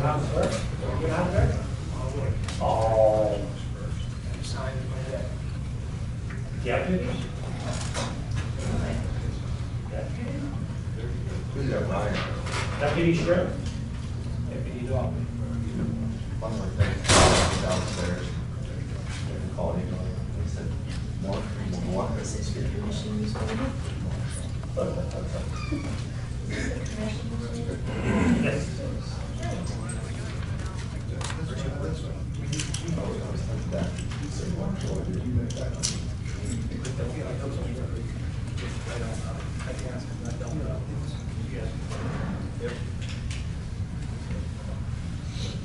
out, sir. Get out there. Oh. Signed by that. Deputies? Who's that Ryan? Deputy Sheriff? Deputy Dog. One more thing, downstairs. Called him, he said, more, more. This is your commission use folder. Yes.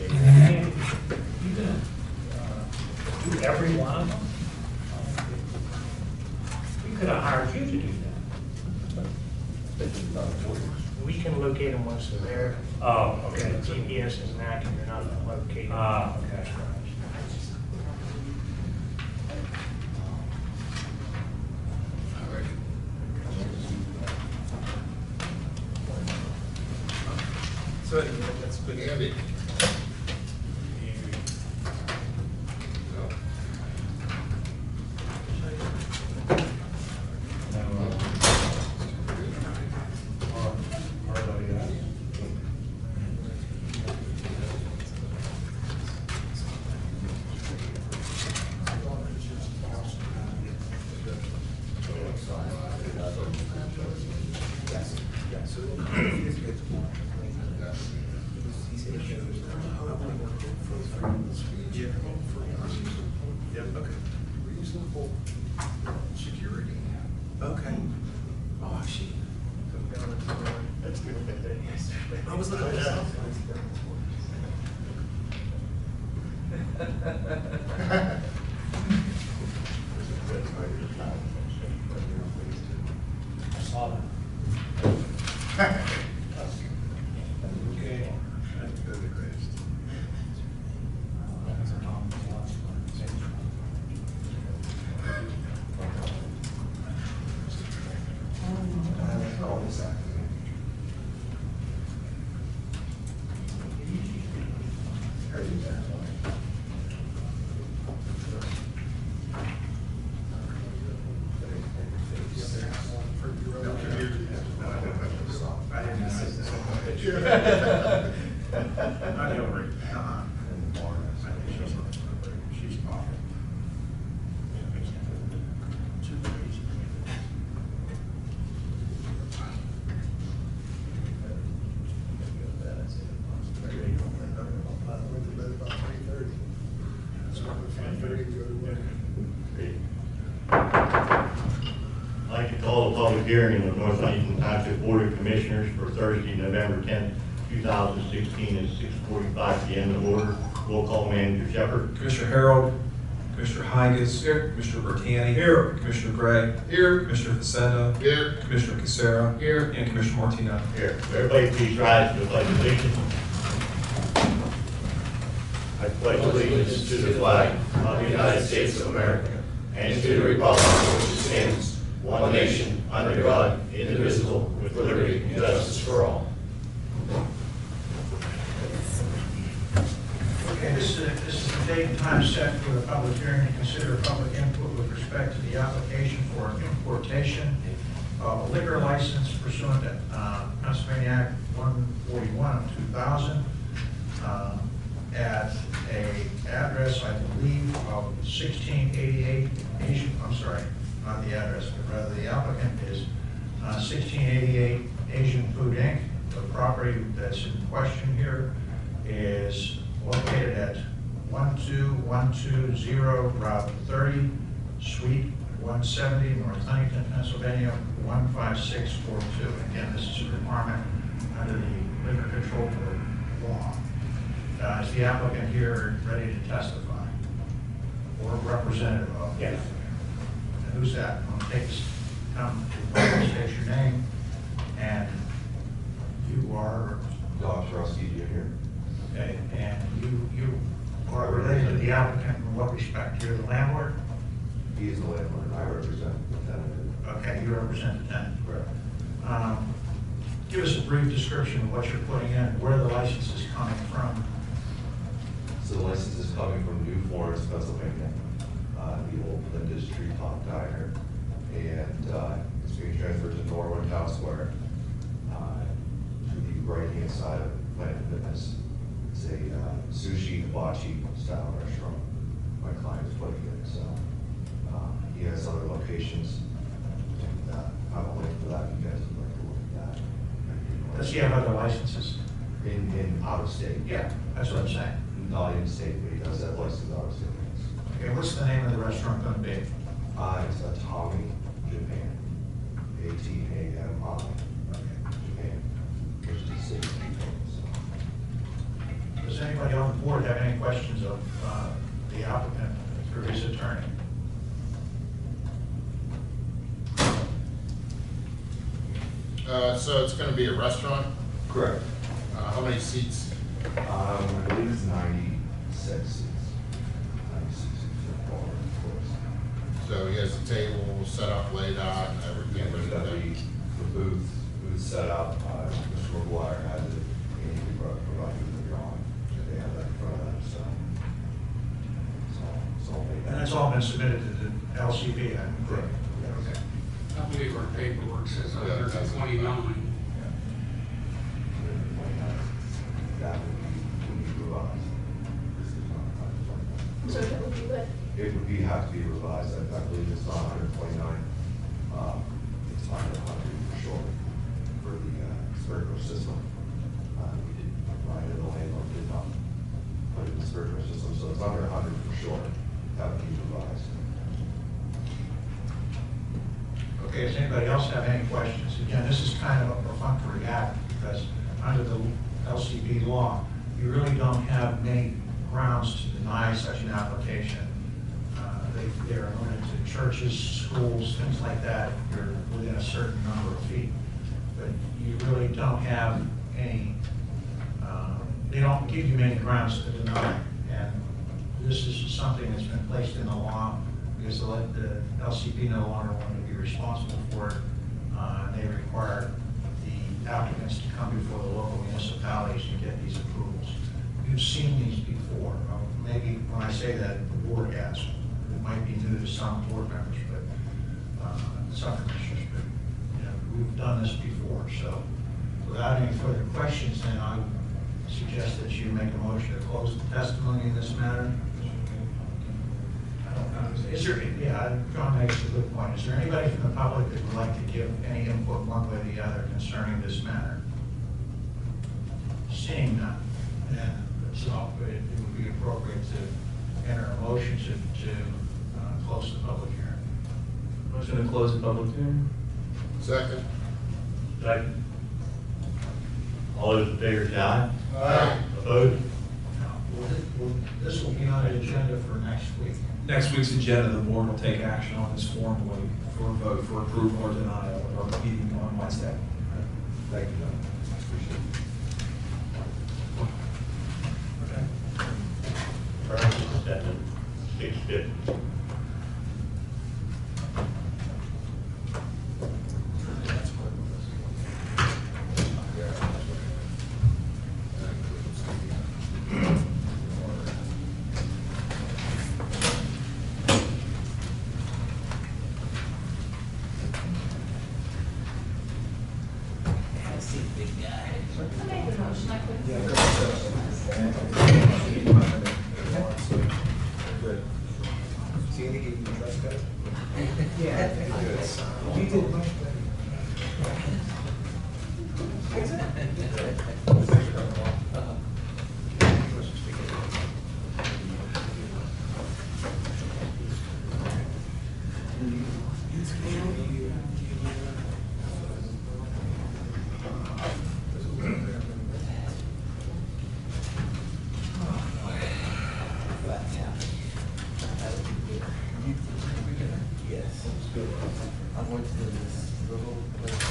You can do every one of them. We could have hired you to do that. We can locate them once they're there. Oh, okay. The GPS is not, and you're not located. Okay. So that's good. Andy. Reasonable security. Okay. Oh, shit. That's good. I was looking at that. I saw that. Okay. That's good, Chris. Call this afternoon. Heard you that. I know her. She's awful. Too crazy. I'd like to call a public hearing of North Huntington Township Board of Commissioners for Thursday, November 10th, 2016 at 6:45 p.m. to order. Roll call, Manager Shepherd. Commissioner Harold, Commissioner Higas. Here. Commissioner Bertani. Here. Commissioner Gray. Here. Commissioner Facenda. Here. Commissioner Casera. Here. And Commissioner Martino. Here. Everybody please rise to the pledge of allegiance. I pledge allegiance to the flag of the United States of America and to the republic for which it stands, one nation, under God, indivisible, with liberty and justice for all. Okay, this is the date and time set for the public hearing to consider public input with respect to the application for importation of a liquor license pursuant to Pennsylvania Act 141 of 2000 at a address, I believe, of 1688 Asian, I'm sorry, not the address, but rather the applicant is 1688 Asian Food Inc. The property that's in question here is located at 12120 Route 30, Suite 170, North Huntington, Pennsylvania, 15642. Again, this is a requirement under the Liquor Control Board law. Is the applicant here ready to testify? Or representative of? Yes. And who's that? I'll take this, come to the podium, state your name, and you are, Doc Rusty Jr. okay, and you are related to the applicant in what respect? You're the landlord? He is the landlord. I represent the tenant. Okay, you represent the tenant. Correct. Give us a brief description of what you're putting in, where the license is coming from, Treetop Diner, and it's being transferred to Norwood Town Square. To the right-hand side of Planet Fitness. It's a sushi hibachi style restaurant my client is putting in, so he has other locations. And I have a link for that, if you guys would like to look at that. Does he have other licenses? In out of state? Yeah, that's what I'm saying. Not in state, but he does have license out of state. Okay, what's the name of the restaurant gonna be? It's a Tommy Japan, ATAMI, Japan, which is a city. So. Does anybody on the board have any questions of the applicant through his attorney? So it's gonna be a restaurant? Correct. How many seats? I believe it's 96 seats. 96 seats for bar, of course. So he has a table set up, laid out, and Yeah, everything there's ready gotta to be the booth set up. Mr. McGuire has it, and he provided the drawing. They have that in front of them, so. It's all laid out. And that's all been submitted to the LCP, I think. Correct. Okay. I believe our paperwork says Yeah, it has 129. That would be revised. This is not 129. So that would be what? It would be, have to be revised. I believe it's not 129. It's under 100 for sure for the sprinkler system. We did, Ryan and the landlord did not put in the sprinkler system, so it's under 100 for sure. That would be revised. Okay, does anybody else have any questions? Again, this is kind of a perfunctory act because under the LCB law, you really don't have many grounds to deny such an application. They're limited to churches, schools, things like that. You're within a certain number of feet. But you really don't have any, they don't give you many grounds to deny. And this is something that's been placed in the law because the LCP no longer wanted to be responsible for it. They require the applicants to come before the local municipalities and get these approvals. You've seen these before. Maybe when I say that, the board has. It might be new to some board members, but some commissioners, but you know, we've done this before. So without any further questions, then I would suggest that you make a motion to close the testimony in this matter. Is there, yeah, John makes a good point. Is there anybody from the public that would like to give any input one way or the other concerning this matter? Seeing none, then so it would be appropriate to enter a motion to close the public hearing. Motion to close the public hearing? Second? Second. All those in favor say aye. Aye. Opposed? This will be on the agenda for next week. Next week's agenda, the board will take action on this formally for a vote for approval or denial of our meeting on Wednesday. Thank you, John. Appreciate it. That's at 6:50. I made the motion, I couldn't. See, they gave you the dress code? Yeah. You did much better. Yes. I went to this little place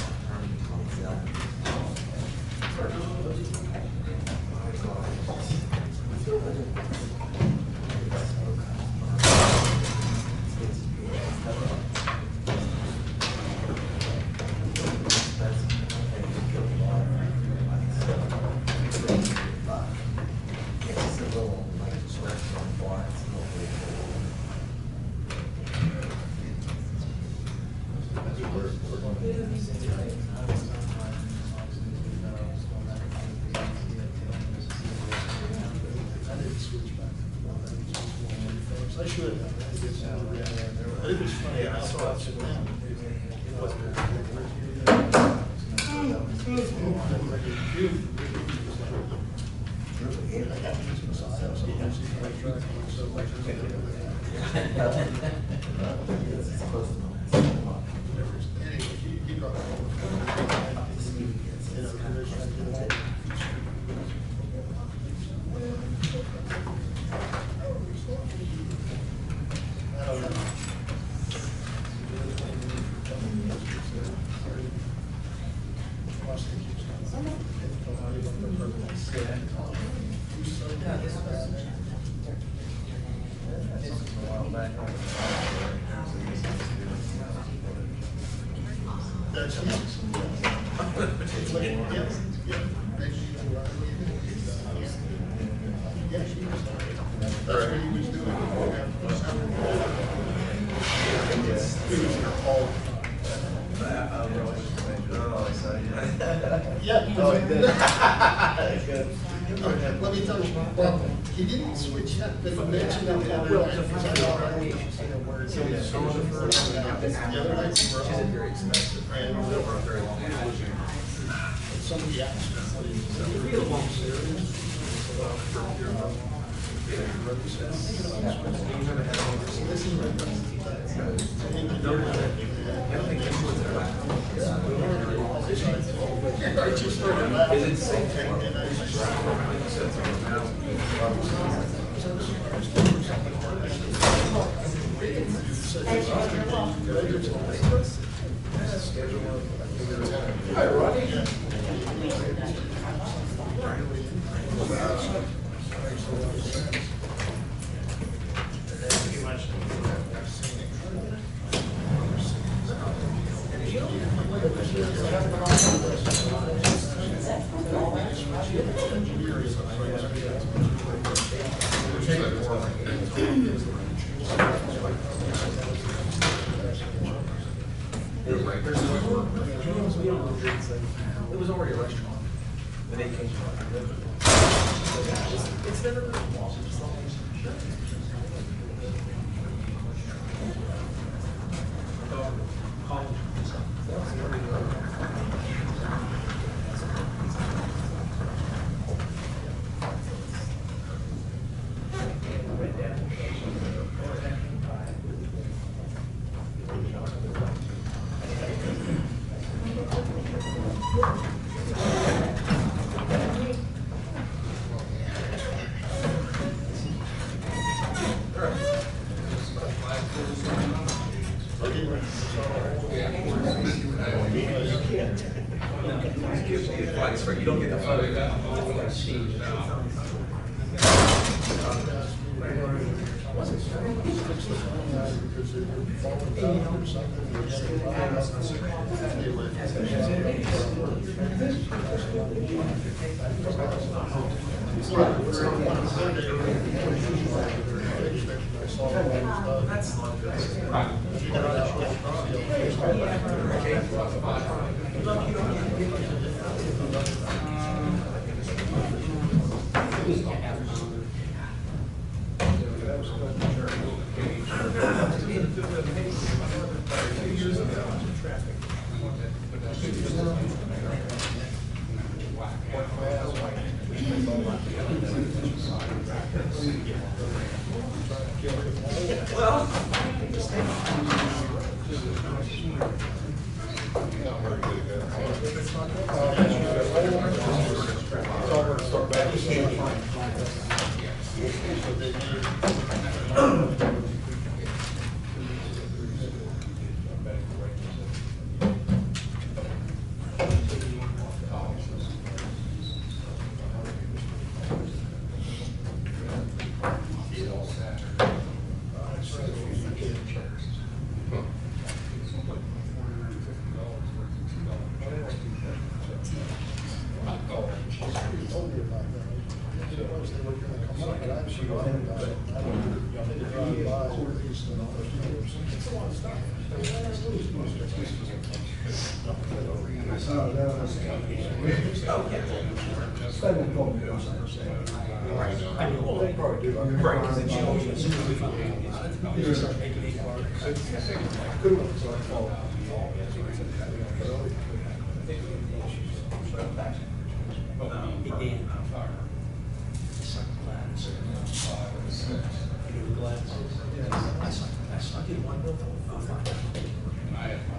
It's a little like restaurant bar. It's not really cool. should. But it was funny, I saw it. Let me tell you, well, he didn't switch up, but he mentioned that the other night. Very expensive. Somebody asked him what Hi, Rodney. It was already a restaurant when they came to it's never been a wall. You don't get the photo. That's not good.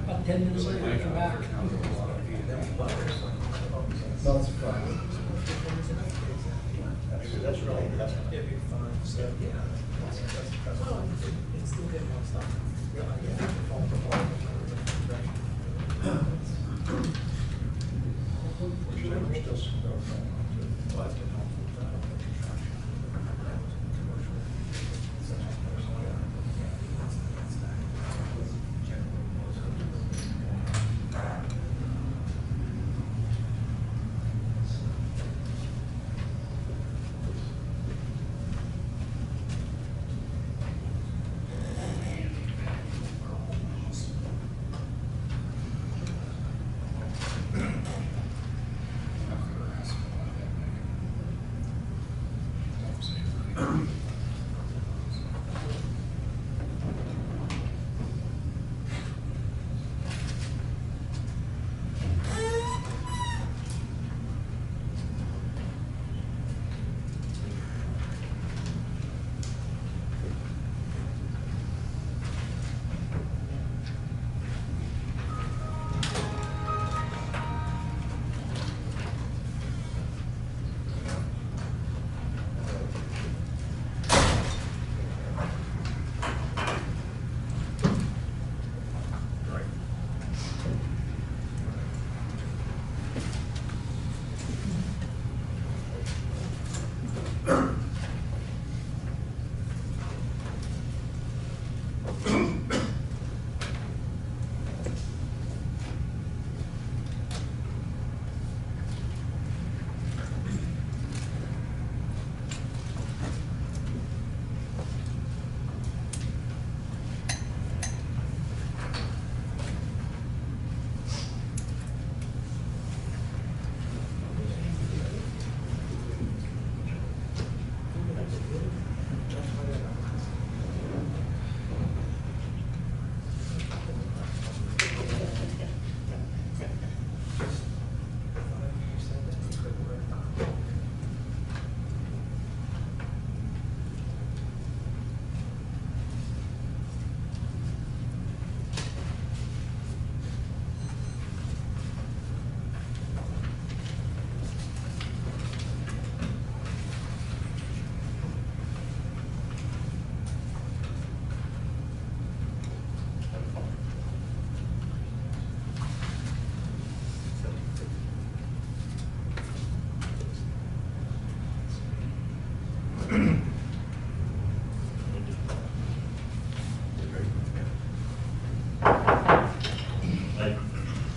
About 10 minutes later, I come back. Not surprised. That's really, that's it'd be fun. So, yeah. It's still getting on stuff.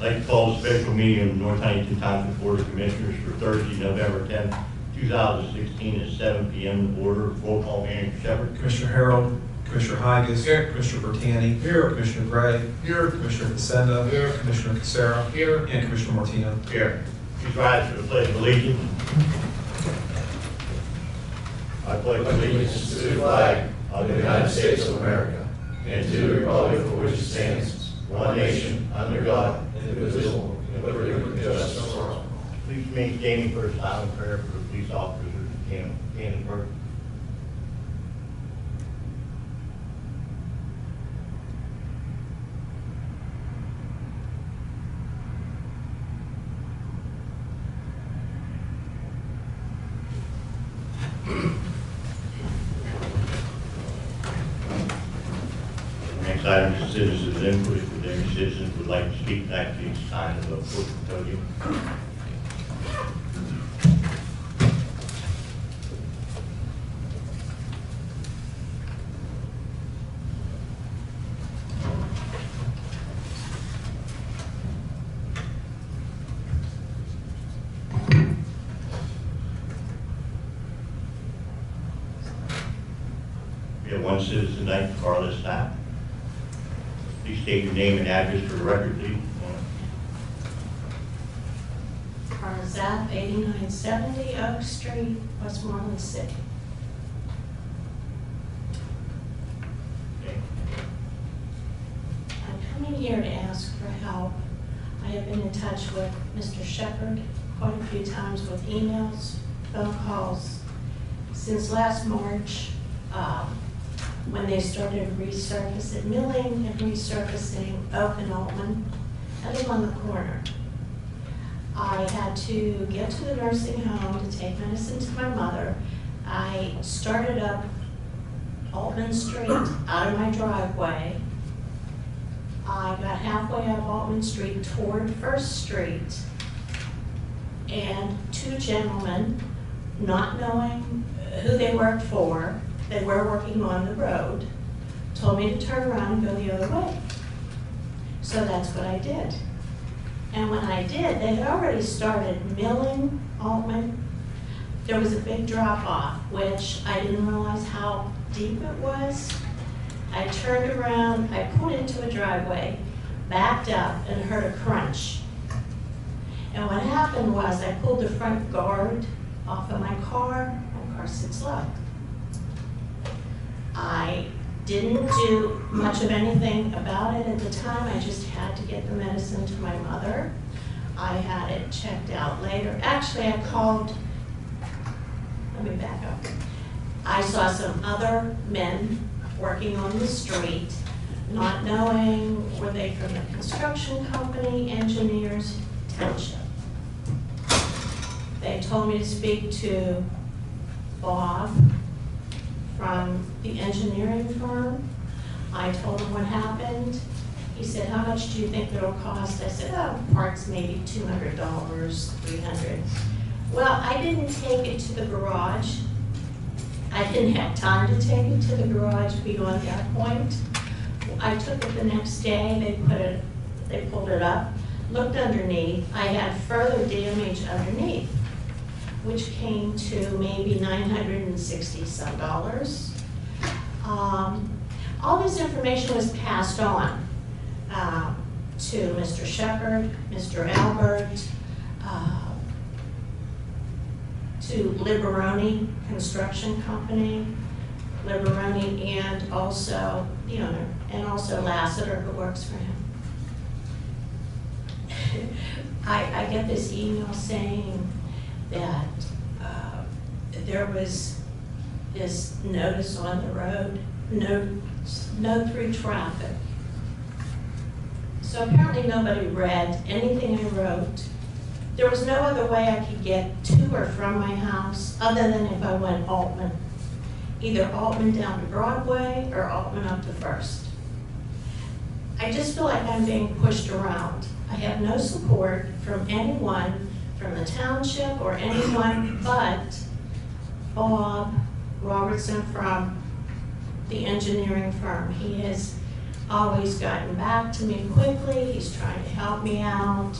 I'd like to call a special meeting of the North Huntington Township Board of Commissioners for Thursday, November 10th, 2016 at 7 p.m. The order, roll call, Manager Shepherd. Commissioner Harold, Commissioner Higas. Here. Commissioner Bertani. Here. Commissioner Gray. Here. Commissioner Casenda. Here. Commissioner Casera. Here. And Commissioner Martino. Here. Please rise for the Pledge of Allegiance. I pledge allegiance to the flag of the United States of America and to the republic for which it stands, one nation, under God, indivisible, with liberty and justice for all. Please remain standing for a silent prayer for the police officers who can in person. Next item is citizens input. If any citizens would like to speak, that please sign the book podium. We have one citizen tonight, Carla Stapp. Please state your name and address for the record, please. Carla Zapp, 8970 Oak Street, Westmoreland City. Okay. I'm coming here to ask for help. I have been in touch with Mr. Shepherd quite a few times with emails, phone calls. Since last March, when they started resurfacing, milling and resurfacing Oak and Altman, I live on the corner. I had to get to the nursing home to take medicine to my mother. I started up Altman Street out of my driveway. I got halfway up Altman Street toward First Street, and two gentlemen, not knowing who they worked for, they were working on the road, told me to turn around and go the other way. So that's what I did. And when I did, they had already started milling Altman. There was a big drop off, which I didn't realize how deep it was. I turned around, I pulled into a driveway, backed up, and heard a crunch. And what happened was I pulled the front guard off of my car sits low. I didn't do much of anything about it at the time. I just had to get the medicine to my mother. I had it checked out later. Actually, I called, let me back up. I saw some other men working on the street, not knowing, were they from the construction company, engineers, township. They told me to speak to Bob from the engineering firm. I told him what happened. He said, how much do you think it'll cost? I said, oh, parts maybe $200, $300. Well, I didn't take it to the garage. I didn't have time to take it to the garage beyond that point. I took it the next day, they pulled it up, looked underneath. I had further damage underneath, which came to maybe $960 some. All this information was passed on to Mr. Shepherd, Mr. Albert, to Liberoni Construction Company, Liberoni, and also the owner, and also Lassiter, who works for him. I get this email saying that there was this notice on the road, no through traffic. So apparently nobody read anything I wrote. There was no other way I could get to or from my house other than if I went Altman. Either Altman down to Broadway or Altman up to First. I just feel like I'm being pushed around. I have no support from anyone from the township or anyone but Bob Robertson from the engineering firm. He has always gotten back to me quickly. He's trying to help me out.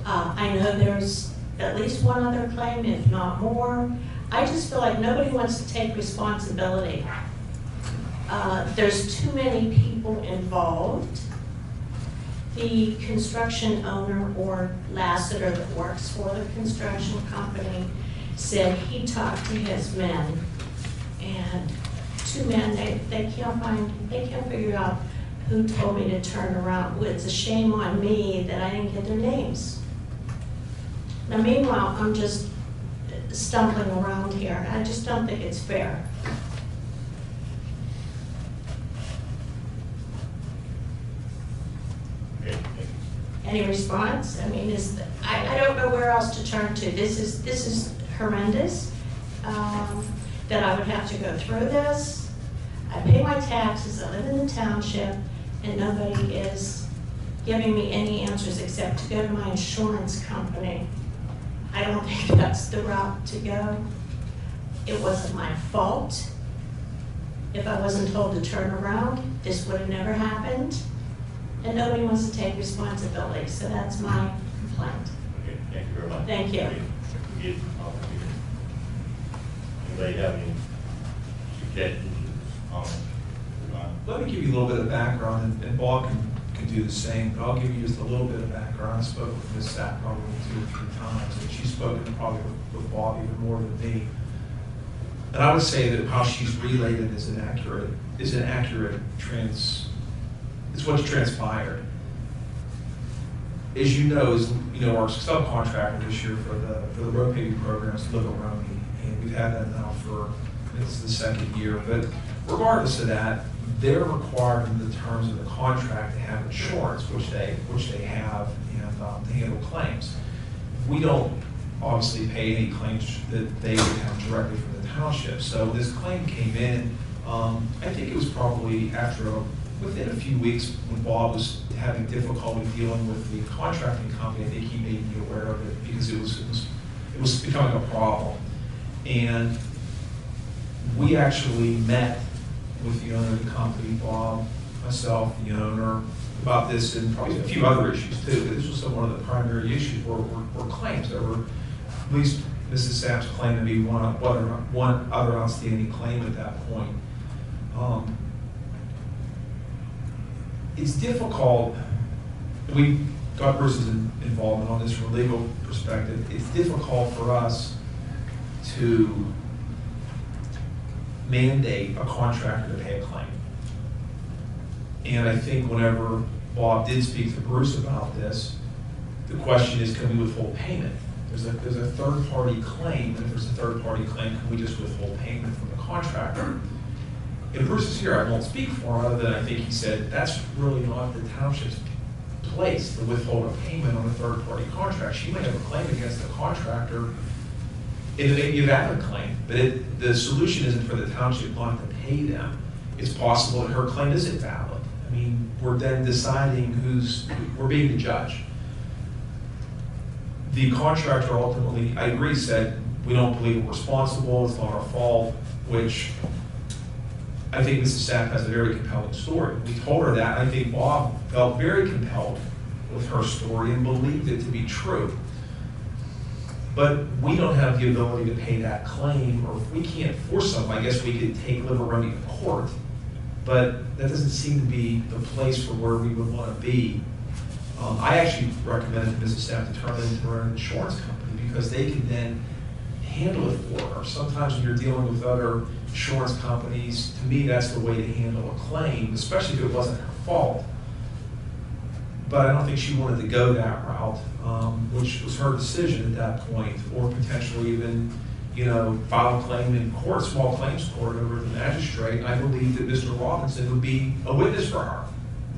I know there's at least one other claim, if not more. I just feel like nobody wants to take responsibility. There's too many people involved. The construction owner, or Lassiter, that works for the construction company, said he talked to his men, and two men, they can't figure out who told me to turn around. It's a shame on me that I didn't get their names. Now meanwhile, I'm just stumbling around here. I just don't think it's fair. Any response? I mean, I don't know where else to turn to. This is horrendous, that I would have to go through this. I pay my taxes, I live in the township, and nobody is giving me any answers except to go to my insurance company. I don't think that's the route to go. It wasn't my fault. If I wasn't told to turn around, this would have never happened. And nobody wants to take responsibility, so that's my complaint. Okay, thank you very much. Thank you. Anybody have any suggestions, comments? let me give you a little bit of background, and Bob can do the same, but I'll give you just a little bit of background. I spoke with Ms. Sapp probably 2 or 3 times, and she's spoken probably with Bob even more than me. And I would say that how she's relayed it is it's what's transpired. As you know, our subcontractor this year for the road paving program is Liveroni, and we've had that now for, this is the 2nd year. But regardless of that, they're required in the terms of the contract to have insurance, which they have, and to handle claims. We don't obviously pay any claims that they would have directly from the township. So this claim came in, I think it was probably within a few weeks when Bob was having difficulty dealing with the contracting company. I think he made me aware of it because it was becoming a problem. And we actually met with the owner of the company, Bob, myself, the owner, about this and probably a few other issues too. But this was one of the primary issues were claims. There were at least Mrs. Sapp's claim to be one other outstanding claim at that point. It's difficult. We got Bruce's involvement on this from a legal perspective. It's difficult for us to mandate a contractor to pay a claim. And I think whenever Bob did speak to Bruce about this, the question is, can we withhold payment? There's a third-party claim, and if there's a third-party claim, can we just withhold payment from the contractor? And Bruce is here, I won't speak for him, other than I think he said that's really not the township's place to withhold a payment on a third-party contract. She might have a claim against the contractor, and they give that a claim, but the solution isn't for the township not to pay them. It's possible that her claim isn't valid. I mean, we're then deciding we're being the judge. The contractor ultimately, I agree, said, we don't believe we're responsible, it's not our fault, which I think Mrs. Sapp has a very compelling story. We told her that, and I think Bob felt very compelled with her story and believed it to be true. But we don't have the ability to pay that claim, or if we can't force something, I guess we could take Liveroni to court, but that doesn't seem to be the place for where we would want to be. I actually recommended to Mrs. Sapp to turn it into her own insurance company because they can then handle it for her. Sometimes when you're dealing with other insurance companies, to me that's the way to handle a claim, especially if it wasn't her fault. But I don't think she wanted to go that route, which was her decision at that point, or potentially even, file a claim in court, small claims court over the magistrate. I believe that Mr. Robinson would be a witness for her,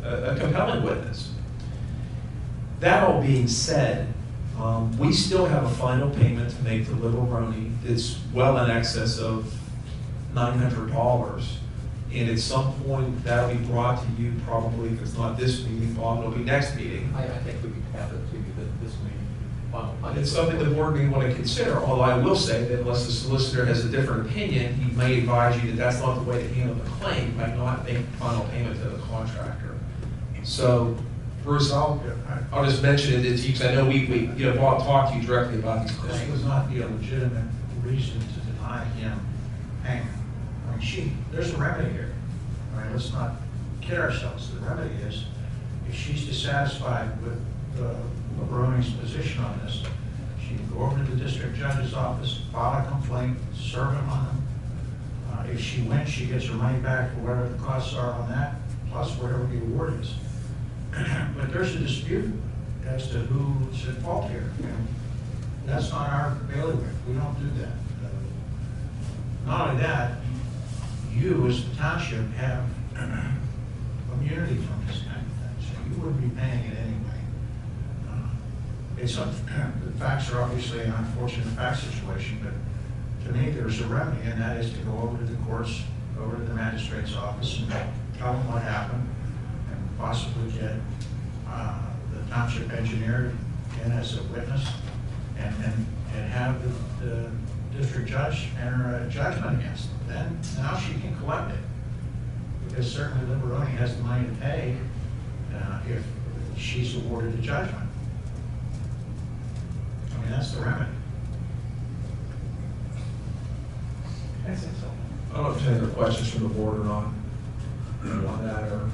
a compelling witness. That all being said, we still have a final payment to make to Liveroni that's well in excess of $900. And at some point, that'll be brought to you probably, if it's not this meeting, Bob, it'll be next meeting. I think we can have it to you this meeting. It's something the board may want to consider, although I will say that unless the solicitor has a different opinion, he may advise you that that's not the way to handle the claim. He might not make final payment to the contractor. So, Bruce, I'll just mention it to you because I know Bob talked to you directly about these This claims. would not be a legitimate reason to deny him payment. I mean, there's a remedy here. All right, let's not kid ourselves. The remedy is, if she's dissatisfied with Liveroni's position on this, she can go over to the district judge's office, file a complaint, serve him on them. If she wins, she gets her money back for whatever the costs are on that, plus whatever the award is. But there's a dispute as to who's at fault here. And that's not our bailiwick. We don't do that. Not only that, you as the township have immunity from this kind of thing, so you wouldn't be paying it anyway. The facts are obviously an unfortunate fact situation, but to me, there's a remedy, and that is to go over to the courts, over to the magistrate's office, and tell them what happened, and possibly get the township engineer in as a witness, and have the district judge enter a judgment against them. Then now she can collect it, because certainly Liveroni has the money to pay if she's awarded the judgment. I mean, that's the remedy. I don't know if there's any other questions from the board or not. on that, or?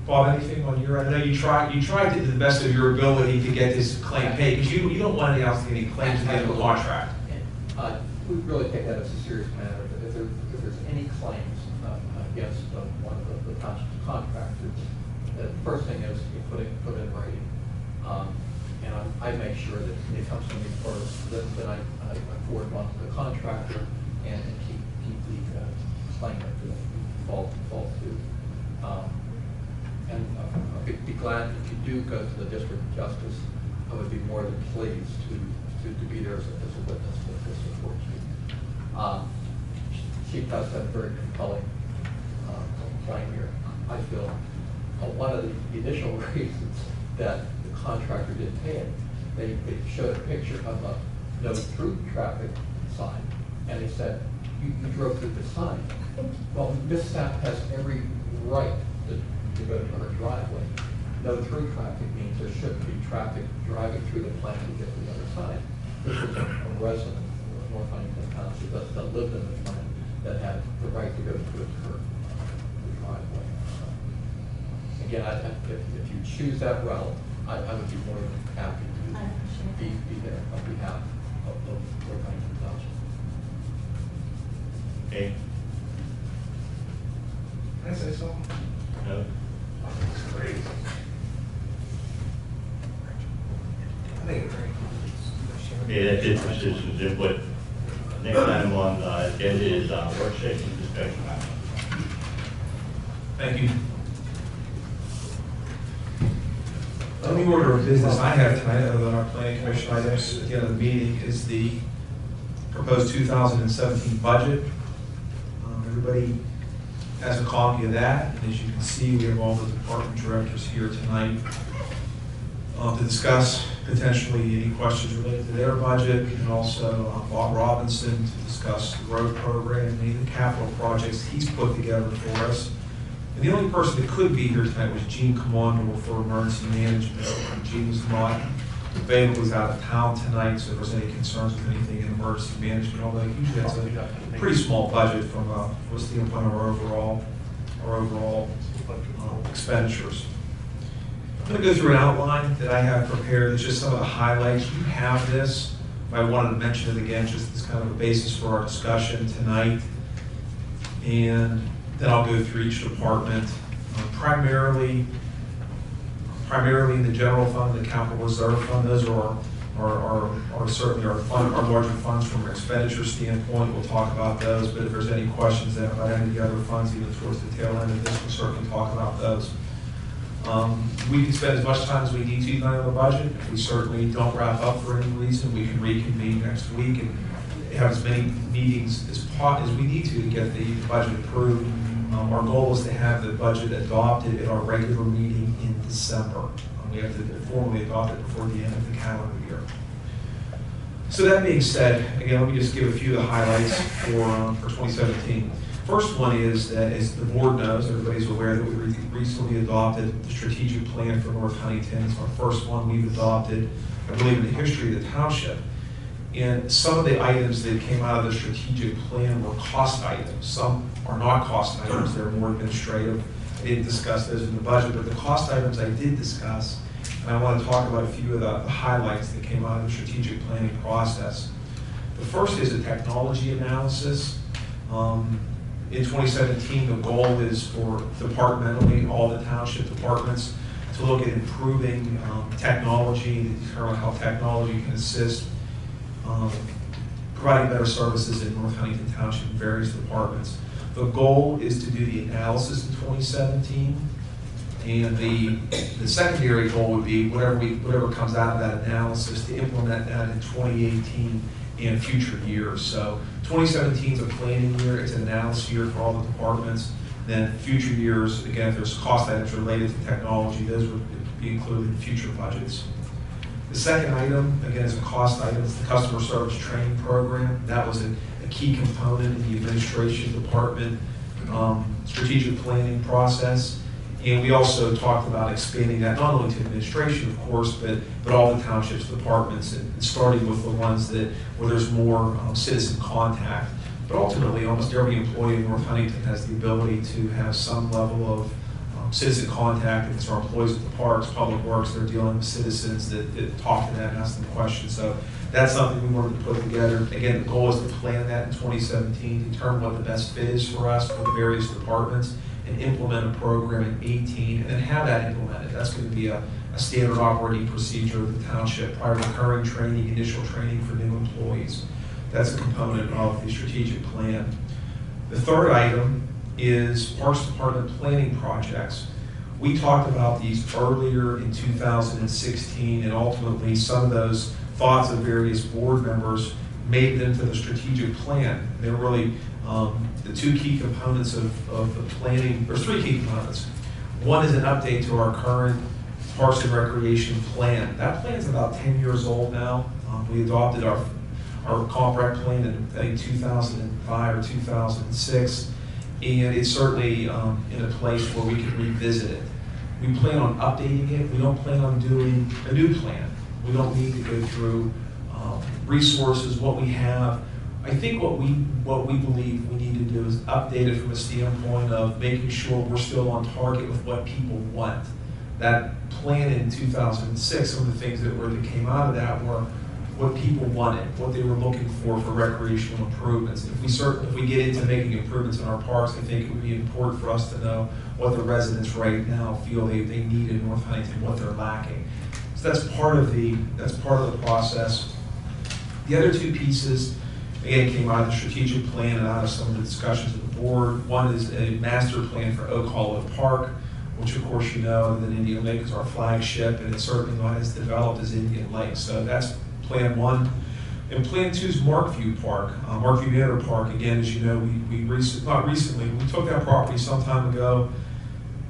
Bob, anything on your end? I know you tried to the best of your ability to get this claim paid, because you don't want any outstanding claims at the end of the contract. We really take that as a serious matter. If there's any claims against one of the township's contractors, the first thing is you put it in writing. And I make sure that it comes to me first, then I forward it on to the contractor and keep the claimant to fall to. And I'd be glad if you do go to the District of Justice. I would be more than pleased to be there as a witness to support you. She does have a very compelling claim here. I feel one of the initial reasons that the contractor didn't pay it, they showed a picture of a no through traffic sign, and they said, you drove through the sign. Well, Ms. Sapp has every right to go to her driveway. No through traffic means there shouldn't be traffic driving through the plant to get to the other side. This was a resident of North Huntington Township that lived in the plant that had the right to go to her driveway. Again, if you choose that route, I would be more than happy to be there on behalf of North Huntington Township. Okay. Can I say something? No? It's great. I think it's great. Yeah, that's it for citizens input. Next item on the agenda is work session discussion. Thank you. The only order of business I have tonight, other than our planning commission items at the end of the meeting, is the proposed 2017 budget. Everybody has a copy of that, and as you can see, we have all the department directors here tonight to discuss potentially any questions related to their budget, and also Bob Robinson to discuss the road program and any of the capital projects he's put together for us. And the only person that could be here tonight was Gene Commando for emergency management. Gene was not available, he's out of town tonight, so if there's any concerns with anything in emergency management, although usually that's a pretty small budget from a standpoint of our overall expenditures. I'm going to go through an outline that I have prepared. It's just some of the highlights. You have this. I wanted to mention it again, just as kind of a basis for our discussion tonight. And then I'll go through each department, primarily in the general fund, the capital reserve fund. Those are certainly our larger funds from an expenditure standpoint. We'll talk about those, but if there's any questions there about any of the other funds, even towards the tail end of this, we'll certainly talk about those. We can spend as much time as we need to tonight on the budget. If we certainly don't wrap up for any reason, we can reconvene next week and have as many meetings as we need to get the budget approved. Our goal is to have the budget adopted at our regular meeting in December. We have to formally adopt it before the end of the calendar year. So that being said, again, let me just give a few of the highlights for 2017. First one is that, as the board knows, everybody's aware that we recently adopted the strategic plan for North Huntington. It's our first one we've adopted, I believe, in the history of the township. And some of the items that came out of the strategic plan were cost items. Some are not cost items, they're more administrative. I didn't discuss those in the budget, but the cost items I did discuss, and I want to talk about a few of the highlights that came out of the strategic planning process. The first is a technology analysis. In 2017, the goal is for departmentally, all the township departments to look at improving technology, to determine how technology can assist providing better services in North Huntington Township in various departments. The goal is to do the analysis in 2017, and the secondary goal would be whatever comes out of that analysis to implement that in 2018 and future years. So 2017 is a planning year, it's an analysis year for all the departments. Then future years, again, if there's cost items related to technology, those would be included in future budgets. The second item, again, is a cost item, is the customer service training program. That was a key component in the administration department strategic planning process. And we also talked about expanding that not only to administration, of course, but all the townships departments, and starting with the ones where there's more citizen contact But ultimately, almost every employee in North Huntington has the ability to have some level of citizen contact. If it's our employees at the parks, public works, they're dealing with citizens that talk to them, ask them questions. So that's something we wanted to put together. Again, the goal is to plan that in 2017, determine what the best fit is for us for the various departments, and implement a program in 18, and then have that implemented. That's going to be a standard operating procedure of the township, prior to recurring training, initial training for new employees. That's a component of the strategic plan. The third item is Parks Department planning projects. We talked about these earlier in 2016, and ultimately some of those thoughts of various board members made it into the strategic plan. They're really the two key components of the planning. There's three key components. One is an update to our current Parks and Recreation plan. That plan's about 10 years old now. We adopted our comp rec plan in, I think, 2005 or 2006, and it's certainly in a place where we can revisit it. We plan on updating it. We don't plan on doing a new plan. We don't need to go through resources, what we have. I think what we believe we need to do is update it from a standpoint of making sure we're still on target with what people want. That plan in 2006, some of the things that came out of that were what people wanted, what they were looking for recreational improvements. If we get into making improvements in our parks, I think it would be important for us to know what the residents right now feel they need in North Huntington, what they're lacking. So that's part of the process. The other two pieces, again, came out of the strategic plan and out of some of the discussions of the board. One is a master plan for Oak Hollow Park, which of course you know that Indian Lake is our flagship, and it's certainly not as developed as Indian Lake. So that's Plan 1. And Plan 2 is Markview Park. Markview Manor Park, again, as you know, we took that property some time ago,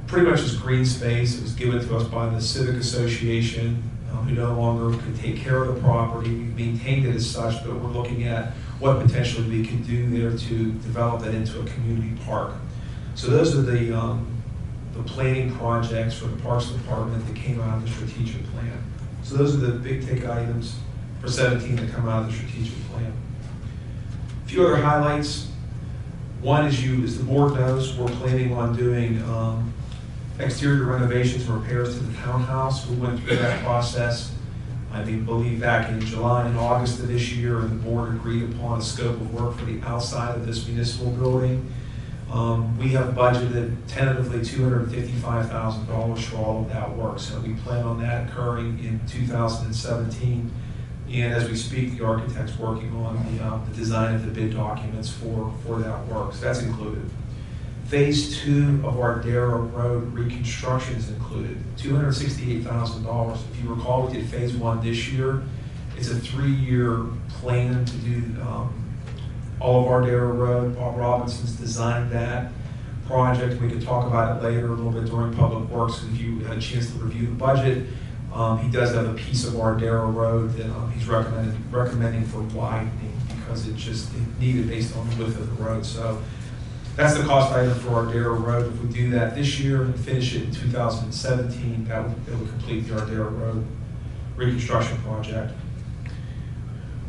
pretty much as green space. It was given to us by the Civic Association, who no longer could take care of the property. We maintained it as such, but we're looking at what potentially we can do there to develop that into a community park. So those are the planning projects for the Parks Department that came out of the strategic plan. So those are the big ticket items for 17 that come out of the strategic plan. A few other highlights. One is, as the board knows, we're planning on doing exterior renovations and repairs to the townhouse. We went through that process, I believe, back in July and August of this year, and the board agreed upon a scope of work for the outside of this municipal building. We have budgeted tentatively $255,000 for all of that work, so we plan on that occurring in 2017. And as we speak, the architect's working on the design of the bid documents for that work, so that's included. Phase 2 of our Darrow Road reconstruction is included, $268,000. If you recall, we did Phase 1 this year. It's a 3-year plan to do all of our Darrow Road. Bob Robinson's designed that project. We could talk about it later a little bit during Public Works if you had a chance to review the budget. He does have a piece of our Darrow Road that he's recommending for widening because it needed based on the width of the road. So that's the cost item for our Darrow Road. If we do that this year and finish it in 2017, that would complete our Darrow Road reconstruction project.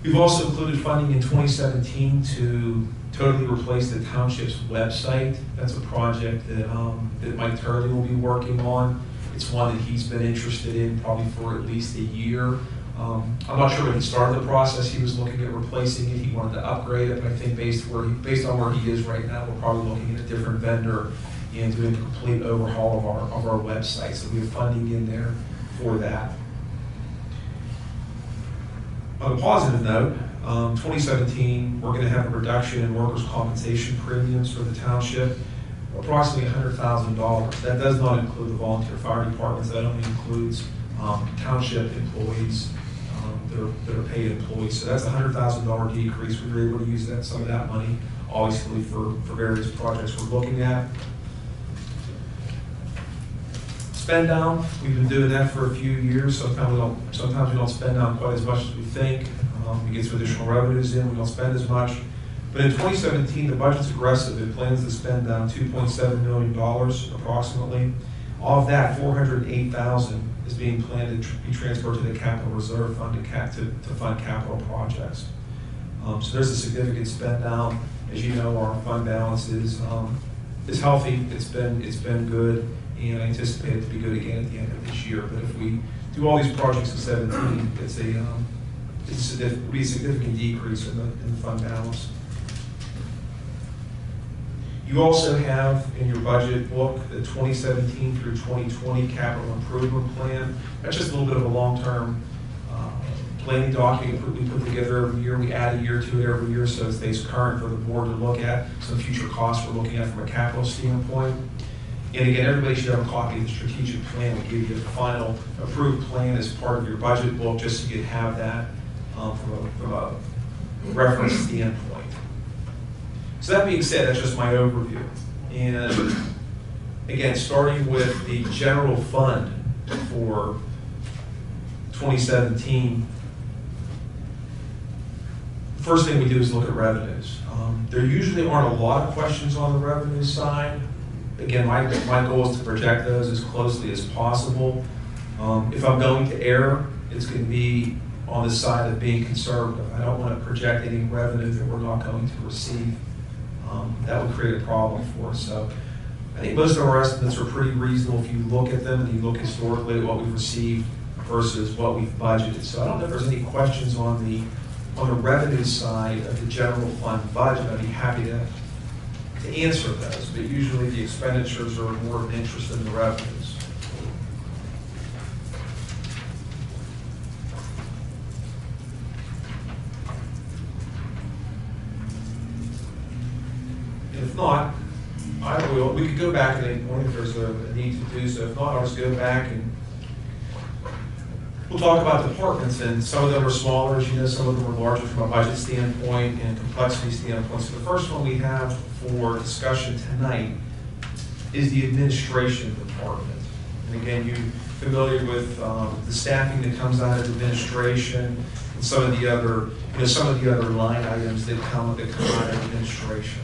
We've also included funding in 2017 to totally replace the township's website. That's a project that Mike Turley will be working on. It's one that he's been interested in probably for at least a year. I'm not sure when he started the process, he was looking at replacing it. He wanted to upgrade it, but I think based on where he is right now, we're probably looking at a different vendor and doing a complete overhaul of our website. So we have funding in there for that. On a positive note, 2017, we're going to have a reduction in workers' compensation premiums for the township, approximately $100,000. That does not include the volunteer fire departments. That only includes township employees that are paid employees. So that's a $100,000 decrease. We were able to use some of that money, obviously, for various projects we're looking at. Spend down, we've been doing that for a few years. Sometimes we don't spend down quite as much as we think. We get some additional revenues in, we don't spend as much. But in 2017, the budget's aggressive. It plans to spend down $2.7 million approximately. Of that, $408,000 is being planned to be transferred to the capital reserve fund to fund capital projects. So there's a significant spend down. as you know, our fund balance is healthy. It's been good, and I anticipate it to be good again at the end of this year. But if we do all these projects in 17, it'll be a significant decrease in the fund balance. You also have in your budget book the 2017 through 2020 capital improvement plan. That's just a little bit of a long-term planning document we put together every year. We add a year to it every year so it stays current for the board to look at, some future costs we're looking at from a capital standpoint. And again, everybody should have a copy of the strategic plan. We give you the final approved plan as part of your budget book, just so you can have that from a reference standpoint. So that being said, that's just my overview. And again, starting with the general fund for 2017, the first thing we do is look at revenues. There usually aren't a lot of questions on the revenue side. Again, my goal is to project those as closely as possible. If I'm going to err, it's going to be on the side of being conservative. I don't want to project any revenue that we're not going to receive. That would create a problem for us. So I think most of our estimates are pretty reasonable if you look at them and you look historically at what we've received versus what we've budgeted. So I don't know if there's any questions on the revenue side of the general fund budget. I'd be happy to answer those, but usually the expenditures are more of an interest than the revenues. If not, I will. We could go back at any point if there's a need to do so. If not, I'll just go back and we'll talk about departments, and some of them are smaller, as you know, some of them are larger from a budget standpoint and complexity standpoint. So the first one we have for discussion tonight is the administration department. And again, you're familiar with the staffing that comes out of administration and some of the other, line items that come out of administration.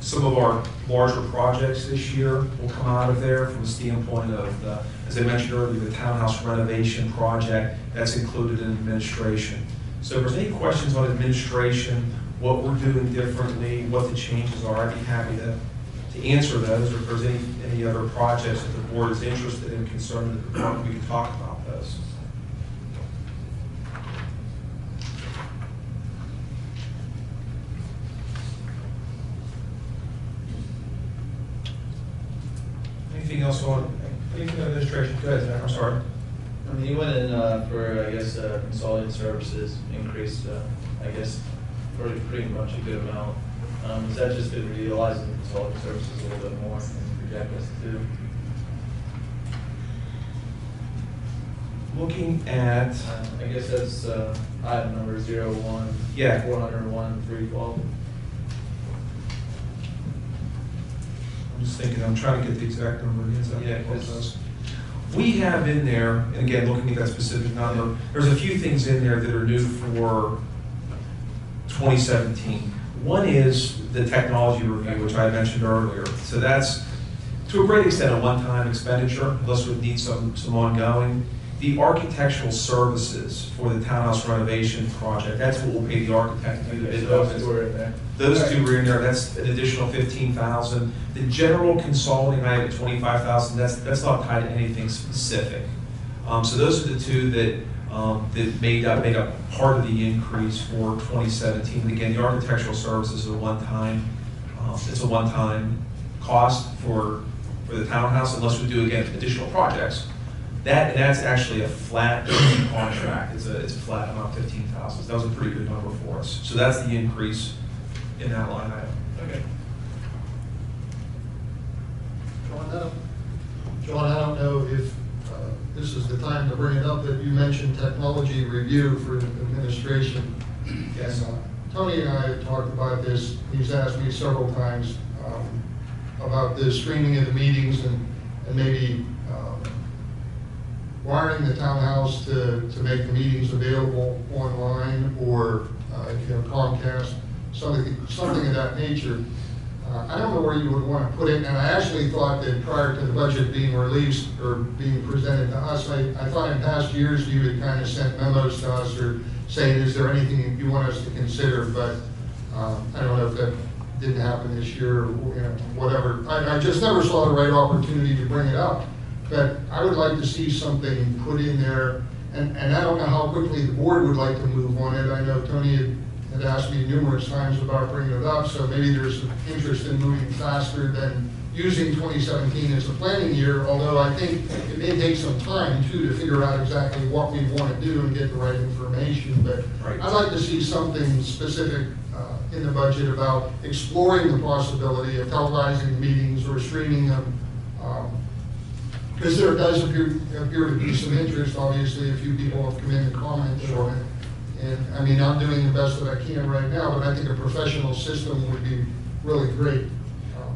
Some of our larger projects this year will come out of there from the standpoint of, as I mentioned earlier, the townhouse renovation project that's included in administration. So if there's any questions on administration, what we're doing differently, what the changes are, I'd be happy to answer those. Or if there's any other projects that the board is interested in concerning the department, we can talk about those. Anything else on anything on administration? Go ahead, Zach. I'm sorry. I mean, you went in for, I guess, consulting services increased, I guess, pretty much a good amount. Is that just because we're utilizing consulting services a little bit more and project us to? Looking at, I guess that's item number 01. Yeah. 401, 312. I'm just thinking, I'm trying to get the exact number. Yeah, because we have in there, and again, looking at that specific number, there's a few things in there that are new for 2017. One is the technology review, which I mentioned earlier. So that's, to a great extent, a one-time expenditure, unless we need some ongoing. The architectural services for the townhouse renovation project, that's what we'll pay the architect to do. Those two are in there. Those two were in there. That's an additional $15,000. The general consulting, I have at $25,000. That's not tied to anything specific. So those are the two that made up part of the increase for 2017. And again, the architectural services is a one-time. It's a one-time cost for the townhouse, unless we do again additional projects. That's actually a flat contract. It's a flat amount, $15,000. So that was a pretty good number for us. So that's the increase in that line item. Okay. John, I don't know if this is the time to bring it up, that you mentioned technology review for administration. Yes. And, Tony and I have talked about this. He's asked me several times about the streaming of the meetings and maybe wiring the townhouse to make the meetings available online, or Comcast, something of that nature. I don't know where you would want to put it, and I actually thought that prior to the budget being released or being presented to us, I thought in past years you had kind of sent memos to us or saying, is there anything you want us to consider, but I don't know if that didn't happen this year or whatever. I just never saw the right opportunity to bring it up, but I would like to see something put in there, and I don't know how quickly the board would like to move on it. I know Tony had asked me numerous times about bringing it up, so maybe there's some interest in moving faster than using 2017 as a planning year, although I think it may take some time too to figure out exactly what we want to do and get the right information, but Right. I'd like to see something specific in the budget about exploring the possibility of televising meetings or streaming them, because there does appear to be some interest. Obviously, a few people have come in and commented on it. And I mean, I'm doing the best that I can right now, but I think a professional system would be really great.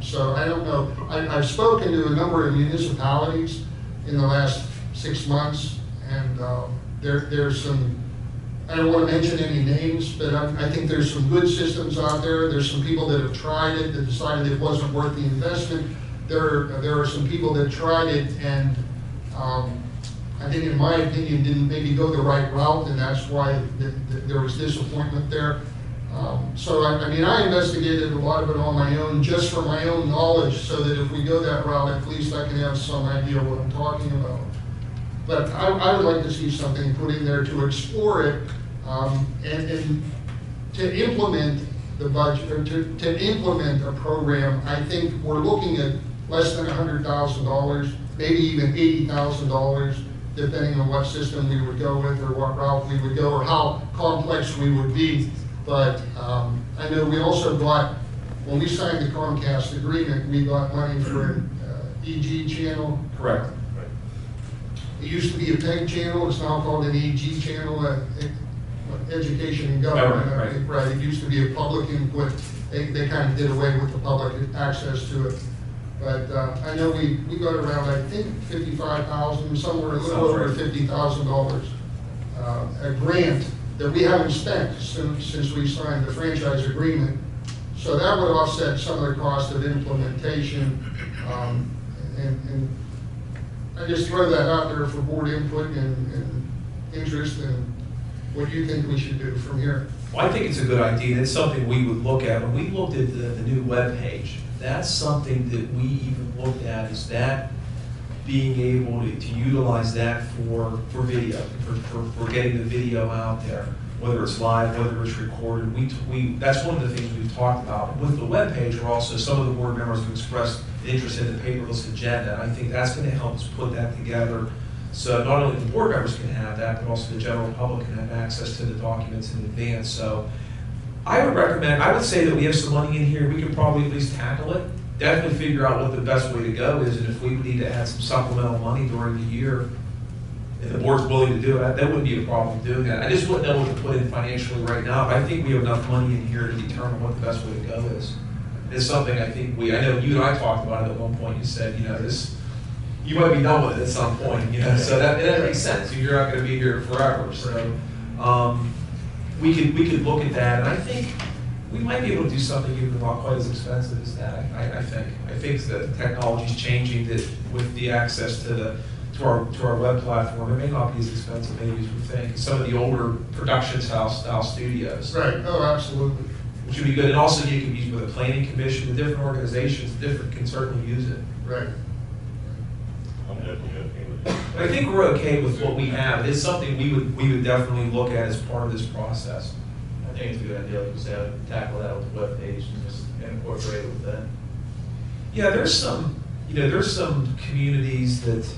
So I don't know. I've spoken to a number of municipalities in the last 6 months, and there's some, I don't want to mention any names, but I think there's some good systems out there. There's some people that have tried it that decided it wasn't worth the investment. There are some people that tried it and I think, in my opinion, didn't maybe go the right route, and that's why there was disappointment there. So, I mean, I investigated a lot of it on my own, just for my own knowledge, so that if we go that route, at least I can have some idea what I'm talking about. But I would like to see something put in there to explore it, and to implement the budget, or to implement a program. I think we're looking at less than $100,000, maybe even $80,000, depending on what system we would go with, or what route we would go, or how complex we would be. But I know we also got, when we signed the Comcast agreement, we got money for an EG channel. Correct. It used to be a PEG channel, it's now called an EG channel, Education and Government. Right, it used to be a public input. They kind of did away with the public access to it. But I know we got around, I think, $55,000, somewhere a little over $50,000, a grant that we haven't spent since we signed the franchise agreement. So that would offset some of the cost of implementation. And I just throw that out there for board input and interest, and what do you think we should do from here? Well, I think it's a good idea. It's something we would look at. When we looked at the new webpage, that's something that we even looked at, is that being able to utilize that for video, for getting the video out there, whether it's live, whether it's recorded. That's one of the things we've talked about. With the webpage, we're also, some of the board members have expressed interest in the paperless agenda, and I think that's going to help us put that together. So not only the board members can have that, but also the general public can have access to the documents in advance. So I would say that we have some money in here, we can probably at least tackle it. Definitely figure out what the best way to go is, and if we need to add some supplemental money during the year, if the board's willing to do it, that wouldn't be a problem doing that. I just wouldn't know what to put in financially right now, but I think we have enough money in here to determine what the best way to go is. It's something I think I know you and I talked about it at one point. You said, you might be done with it at some point, so that makes sense. You're not going to be here forever, so we could look at that, and I think we might be able to do something even not quite as expensive as that. I think that technology's changing, that with the access to our web platform, it may not be as expensive maybe as we think. Some of the older production style studios. Right. Oh, absolutely. Which would be good, and also you can use with a planning commission, the different organizations, can certainly use it. Right. I'm definitely okay with it. But I think we're okay with what we have. It's something we would definitely look at as part of this process. I think it's a good idea, like you said, tackle that with the webpage and just incorporate it with that. Yeah, there's some communities that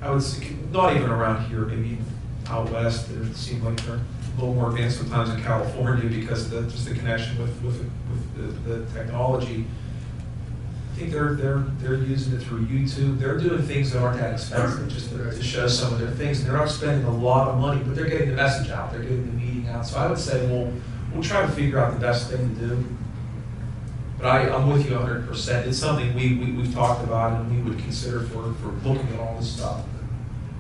I would say, not even around here, maybe out west, that seem like they're a little more advanced sometimes in California because of just the connection with the technology. I think they're using it through YouTube. They're doing things that aren't that expensive, just to show some of their things. And they're not spending a lot of money, but they're getting the message out. They're getting the meeting out. So I would say we'll try to figure out the best thing to do. But I'm with you 100%. It's something we've talked about and we would consider for looking at all this stuff.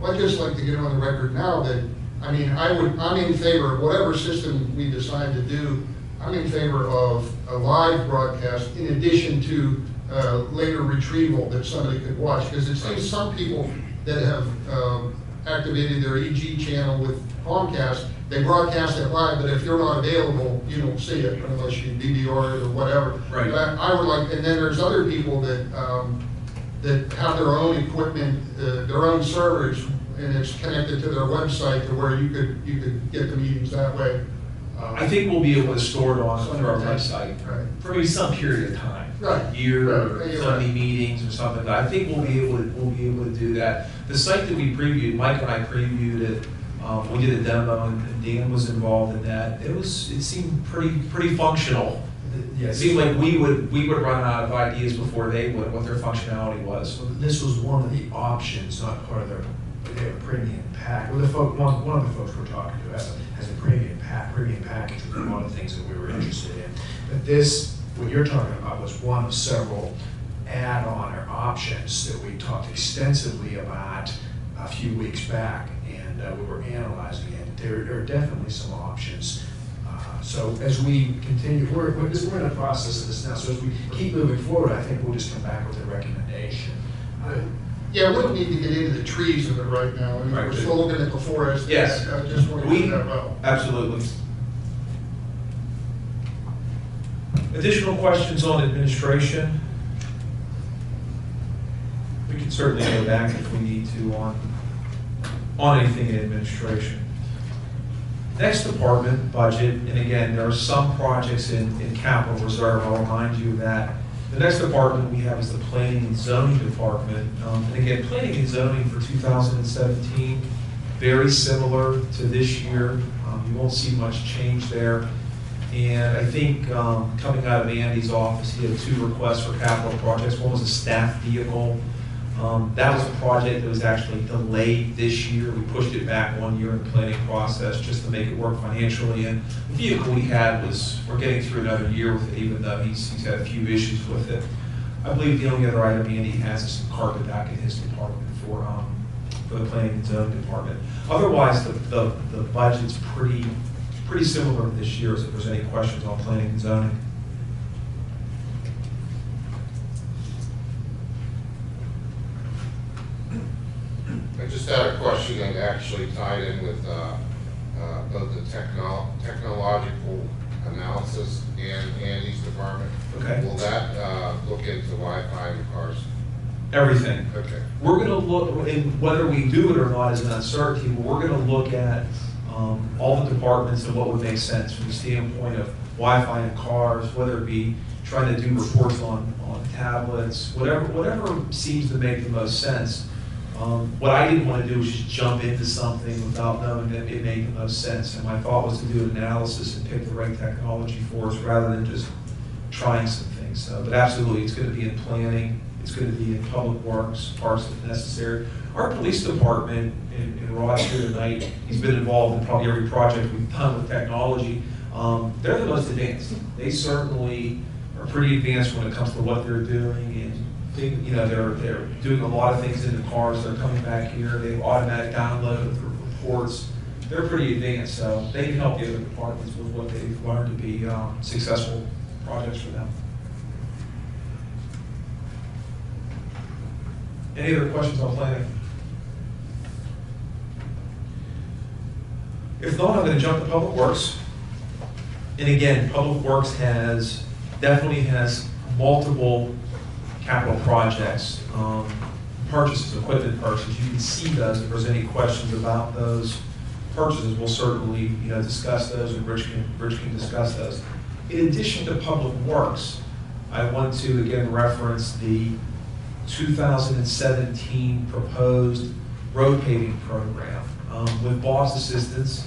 Well, I'd just like to get on the record now that, I'm in favor of whatever system we decide to do. I'm in favor of a live broadcast in addition to later retrieval that somebody could watch, because it seems some people that have activated their EG channel with Comcast, they broadcast it live, but if you're not available, you don't see it unless you DVR it or whatever. Right. But I would like, and then there's other people that that have their own equipment, their own servers, and it's connected to their website to where you could get the meetings that way. I think we'll be able to store it on Some our of that. website Right. for maybe some period of time. Right. Year, Right. or Sunday meetings or something. I think we'll be able to do that. The site that we previewed, Mike and I previewed it. We did a demo and Dan was involved in that. It seemed pretty functional. It seemed like we would run out of ideas before they would, what their functionality was. So this was one of the options, not part of their premium pack. Well, one of the folks we're talking to has a premium package with a lot of things that we were interested in. But this, what you're talking about, was one of several add-on or options that we talked extensively about a few weeks back, and we were analyzing it. There are definitely some options. So as we continue, we're in the process of this now, so as we keep moving forward, I think we'll just come back with a recommendation. Yeah, we don't need to get into the trees of it right now. I mean, Right. we're still looking at the forest. Yes. I just want to do that well. Absolutely. Additional questions on administration? We can certainly go back if we need to on anything in administration. Next department, budget, and again, there are some projects in capital reserve, I'll remind you of that. The next department we have is the planning and zoning department. And again, planning and zoning for 2017, very similar to this year. You won't see much change there. And I think coming out of Andy's office, he had 2 requests for capital projects. One was a staff vehicle. That was a project that was actually delayed this year. We pushed it back 1 year in the planning process just to make it work financially. And the vehicle we had we're getting through another year with it, even though he's had a few issues with it. I believe the only other item Andy has is some carpet back in his department for the planning and zoning department. Otherwise, the budget's pretty similar to this year, if there's any questions on planning and zoning. I just had a question that actually tied in with both the technological analysis and Andy's department. Okay. Will that look into Wi-Fi in the cars? Everything. Okay. We're going to look, and whether we do it or not is an uncertainty, but we're going to look at all the departments and what would make sense from the standpoint of Wi-Fi in cars, whether it be trying to do reports on tablets, whatever seems to make the most sense. What I didn't want to do was just jump into something without knowing that it made the most sense. And my thought was to do an analysis and pick the right technology for us rather than just trying some things. But absolutely, it's going to be in planning. It's going to be in public works, parks if necessary. Our police department, in Rod's here tonight, he's been involved in probably every project we've done with technology. They're the most advanced. They certainly are pretty advanced when it comes to what they're doing, and they're doing a lot of things in the cars. They're coming back here. They have automatic download of the reports. They're pretty advanced, so they can help the other departments with what they've learned to be successful projects for them. Any other questions on planning? If not, I'm going to jump to Public Works. And again, Public Works definitely has multiple capital projects, purchases, equipment purchases. You can see those. If there's any questions about those purchases, we'll certainly discuss those, and Rich can discuss those. In addition to Public Works, I want to again reference the 2017 proposed road paving program. With Bob's assistance,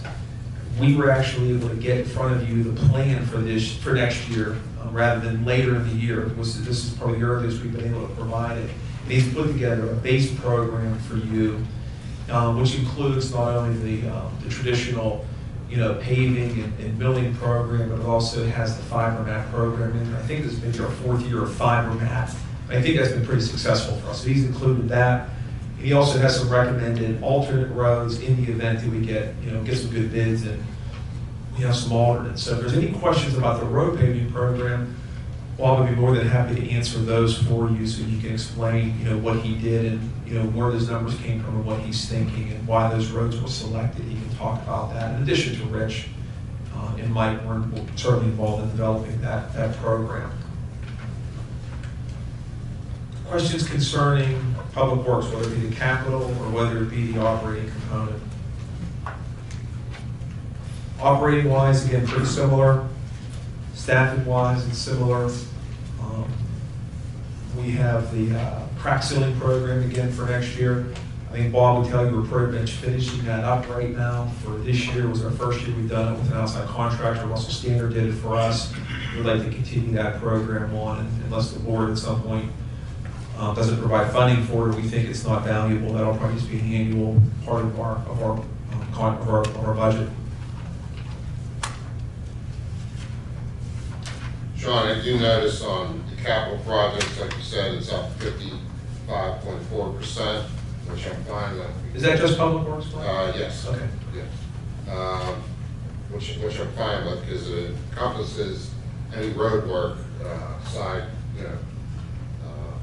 we were actually able to get in front of you the plan for next year rather than later in the year. This is probably the earliest we've been able to provide it. And he's put together a base program for you, which includes not only the traditional paving and milling program, but it also has the fiber mat program in there. I think this is maybe our 4th year of fiber mat. I think that's been pretty successful for us. So he's included that. He also has some recommended alternate roads in the event that we get some good bids. And we have some alternates. So if there's any questions about the road paving program, Bob would be more than happy to answer those for you so you can explain, you know, what he did and, you know, where those numbers came from and what he's thinking and why those roads were selected. He can talk about that in addition to Rich and Mike were certainly involved in developing that program. Questions concerning public works, whether it be the capital or whether it be the operating component. Operating wise, again, pretty similar. Staffing wise, it's similar. We have the crack sealing program again for next year. I think Bob would tell you we're pretty much finishing that up right now. For this year, it was our first year we've done it with an outside contractor. Russell Standard did it for us. We'd like to continue that program on, and unless the board at some point doesn't provide funding for it, we think it's not valuable. That'll probably just be an annual part of our budget. Sean, I do notice on the capital projects, like you said, it's up 55.4%, which I'm fine with. Is that just public works? Yes. Okay. Yeah. Which I'm fine with because it encompasses any road work side, you know,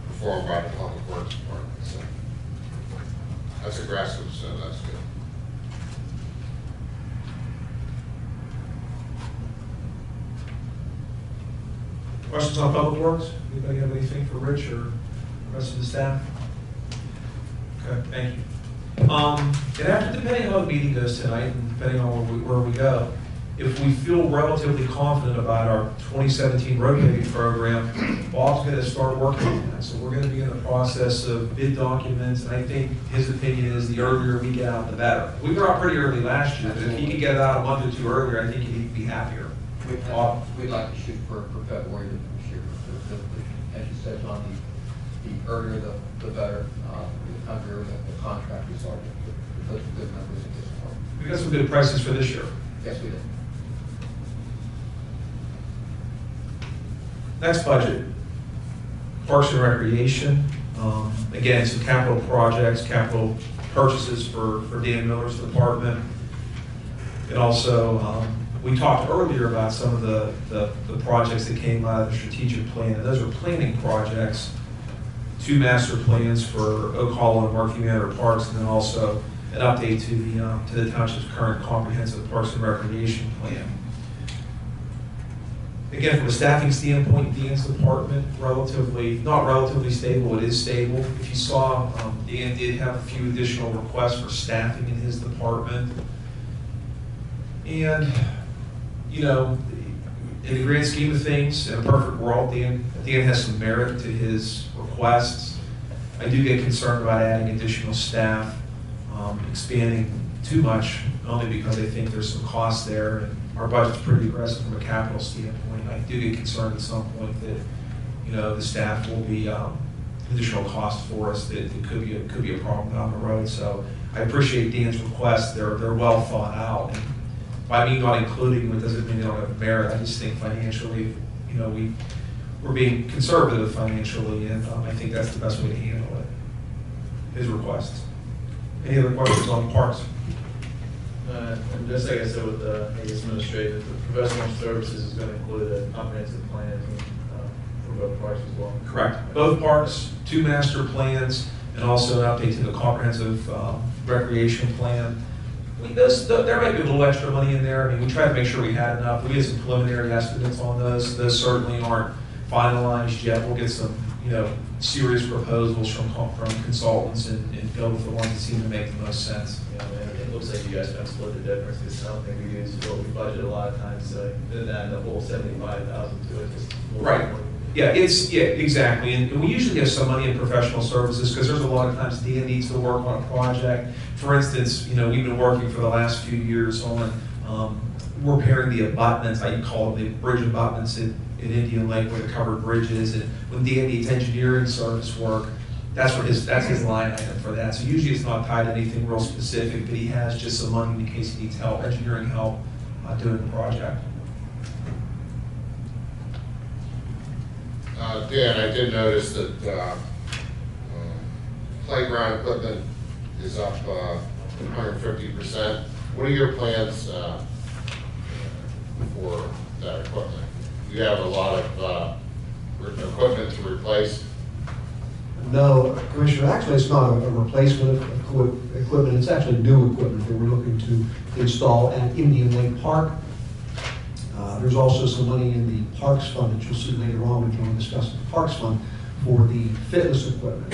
performed by the public works department. So that's aggressive, so that's good. Questions on public works? Anybody have anything for Rich or the rest of the staff? Okay, thank you. And after, depending on how the meeting goes tonight, and depending on where we go, if we feel relatively confident about our 2017 road paving program, Bob's going to start working on that. So we're going to be in the process of bid documents, and I think his opinion is the earlier we get out, the better. We were out pretty early last year, but if he could get it out a month or two earlier, I think he'd be happier. We'd like to shoot for February this year. As you said, John, the earlier the better. The earlier the contract is started. Those are good numbers at this point. We got some good prices for this year. Yes, we did. Next budget, Parks and Recreation. Again, some capital projects, capital purchases for Dan Miller's department. And also, we talked earlier about some of the projects that came out of the strategic plan, and those are planning projects, 2 master plans for Oak Hollow and Murphy Manor Parks, and then also an update to the township's current comprehensive Parks and Recreation plan. Again, from a staffing standpoint, Dan's department, not relatively stable, it is stable. If you saw, Dan did have a few additional requests for staffing in his department. And, you know, in the grand scheme of things, in a perfect world, Dan has some merit to his requests. I do get concerned about adding additional staff, expanding too much, only because I think there's some costs there, and our budget's pretty aggressive from a capital standpoint. I do get concerned at some point that, you know, the staff will be additional cost for us that could be a problem down the road. So I appreciate Dan's requests. They're well thought out. And by me not including them, it doesn't mean they don't have merit. I just think financially, you know, we're being conservative financially, and I think that's the best way to handle it. His requests. Any other questions on parks? And just like I said with the administrative, the professional services is going to include a comprehensive plan for both parks as well. Correct. Both parks, 2 master plans, and also an update to the comprehensive recreation plan. There might be a little extra money in there. I mean, we tried to make sure we had enough. We get some preliminary estimates on those. Those certainly aren't finalized yet. We'll get some, you know, serious proposals from consultants and go with the ones that seem to make the most sense. Yeah, man, it looks like you guys kind of split the difference, because I don't think we use what we budget a lot of times, so then add the whole 75,000 to it. Just right. Yeah, exactly. And we usually have some money in professional services because there's a lot of times Dan needs to work on a project. For instance, you know, we've been working for the last few years on repairing the abutments, I call them the bridge abutments in Indian Lake where the covered bridge is. And when Dan needs engineering service work, that's his line item for that. So usually it's not tied to anything real specific, but he has just some money in case he needs help, engineering help doing the project. Dan, I did notice that playground equipment is up 150%. What are your plans that equipment? You have a lot of equipment to replace? No, Commissioner, actually, it's not a replacement of equipment, it's actually new equipment that we're looking to install at Indian Lake Park. There's also some money in the Parks Fund that you'll see later on when John discusses the Parks Fund for the fitness equipment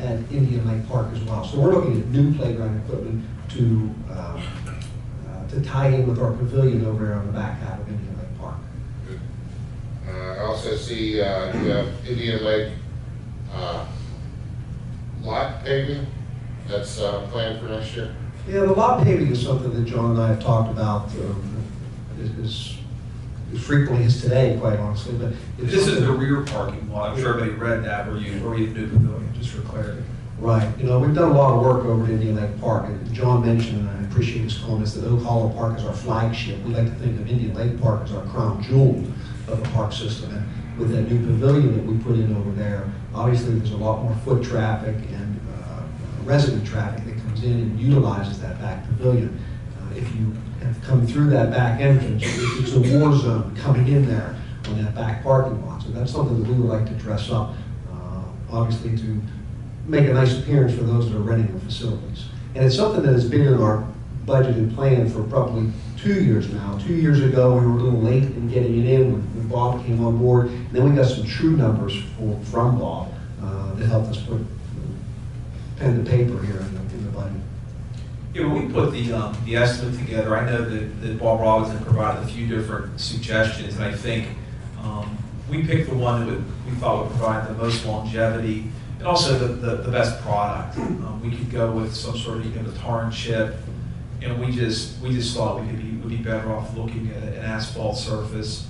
at Indian Lake Park as well. So we're looking at new playground equipment to tie in with our pavilion over there on the back half of Indian Lake Park. Good. I also see you have Indian Lake lot paving that's planned for next year. Yeah, the lot paving is something that John and I have talked about as frequently as today, quite honestly. But it's This is something- the rear parking lot. I'm sure everybody read that where you have new pavilion, just for clarity. Right. You know, we've done a lot of work over at Indian Lake Park, and John mentioned, and I appreciate his comments, that Oak Hollow Park is our flagship. We like to think of Indian Lake Park as our crown jewel of the park system. And with that new pavilion that we put in over there, obviously there's a lot more foot traffic and resident traffic that comes in and utilizes that back pavilion. If you have come through that back entrance, it's a war zone coming in there on that back parking lot. So that's something that we would like to dress up, obviously to make a nice appearance for those that are renting the facilities. And it's something that has been in our budgeted plan for probably 2 years now. 2 years ago, we were a little late in getting it in when Bob came on board. And then we got some true numbers from Bob that helped us put pen to paper here in the budget. Yeah, when we put the estimate together, I know that Bob Robinson provided a few different suggestions, and I think we picked the one that we thought would provide the most longevity and also the best product. We could go with some sort of tar and chip, and we just thought we'd be better off looking at an asphalt surface,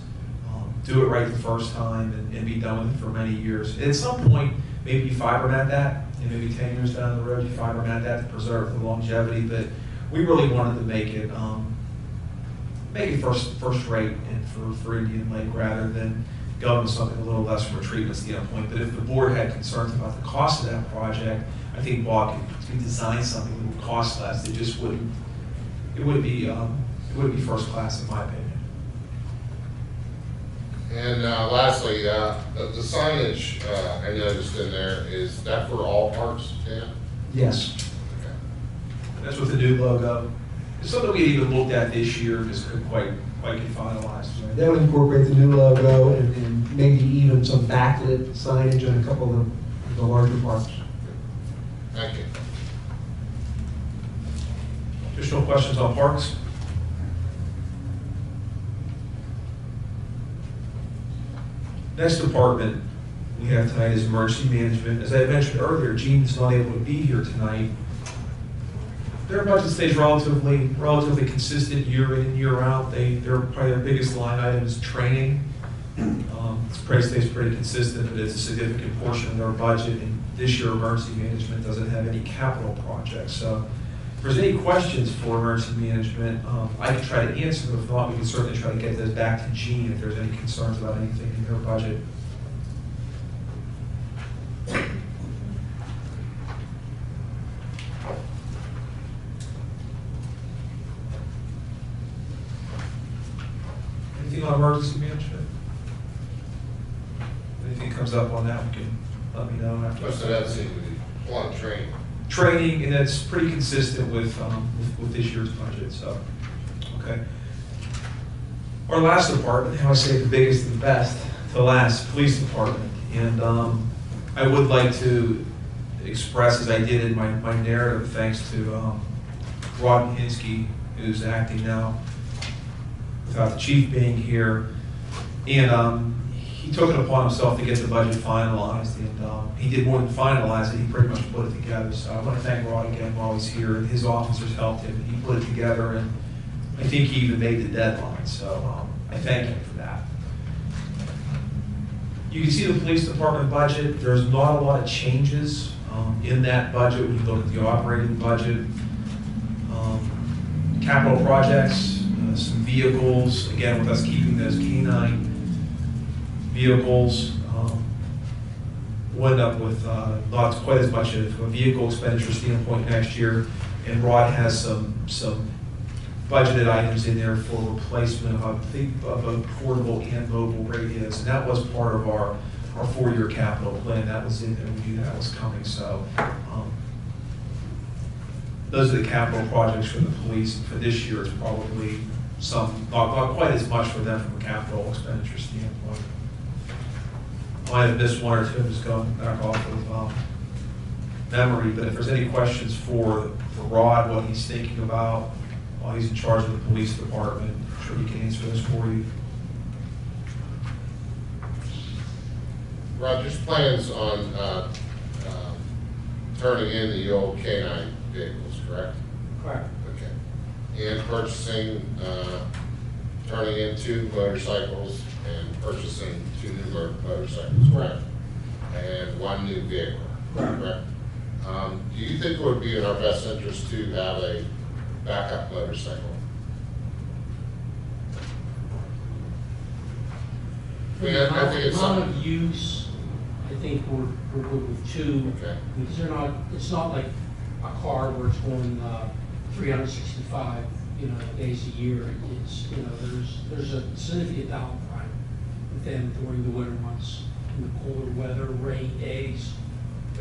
do it right the first time, and be done with it for many years. And at some point, maybe you fiber mat that, and maybe 10 years down the road, you fiber mat that to preserve the longevity. But we really wanted to make it first rate and for Indian Lake rather than going with something a little less from a treatment standpoint. But if the board had concerns about the cost of that project, I think Bob could design something that would cost less. It just wouldn't. It would be first class in my opinion. And lastly, the signage I noticed in there, is that for all parks, Dan? Yes. Okay. That's with the new logo. It's something we even looked at this year, just couldn't quite get finalized. That would incorporate the new logo and maybe even some backlit signage on a couple of the larger parks. Thank you. Additional questions on parks? Next department we have tonight is emergency management. As I mentioned earlier, Gene's not able to be here tonight. Their budget stays relatively consistent year in and year out. Their probably their biggest line item is training. It stays pretty consistent, but it's a significant portion of their budget. And this year, emergency management doesn't have any capital projects. So if there's any questions for emergency management, I can try to answer them. If not, we can certainly try to get those back to Gene if there's any concerns about anything in their budget. Anything on emergency management? Anything comes up on that, we can let me know after. Most of that seems to be a lot of training. Training, and that's pretty consistent with this year's budget, so, okay. Our last department, how I say the biggest and the best, to last, police department. And I would like to express, as I did in my narrative, thanks to Rod Hinsky, who's acting now without the chief being here. And he took it upon himself to get the budget finalized, and he did more than finalize it, he pretty much put it together. So I want to thank Rod again while he's here, and his officers helped him, he put it together, and I think he even made the deadline, so I thank him for that. You can see the police department budget. There's not a lot of changes in that budget when you look at the operating budget. Capital projects, some vehicles, again, with us keeping those K-9 vehicles, we'll end up with not quite as much of a vehicle expenditure standpoint next year. And Rod has some budgeted items in there for replacement of, I think, of both portable and mobile radios. And that was part of our 4-year capital plan. That was in there, we knew that was coming, so. Those are the capital projects for the police. For this year, it's probably not quite as much for them from a capital expenditure standpoint. Might have missed one or two, just going back off of memory, but if there's any questions for Rod, what he's thinking about while he's in charge of the police department, I'm sure he can answer those for you. Rod, just plans on turning in the old K9 vehicles, correct? Correct. Okay. And purchasing, turning in 2 motorcycles and purchasing 2 new motorcycles, correct? And 1 new vehicle, correct? Do you think it would be in our best interest to have a backup motorcycle? I mean, I think it's amount something. of use, I think we're good with 2. Okay. Because it's not like a car where it's going 365, days a year. It's, there's a significant downtime with them during the winter months, in the colder weather, rain days,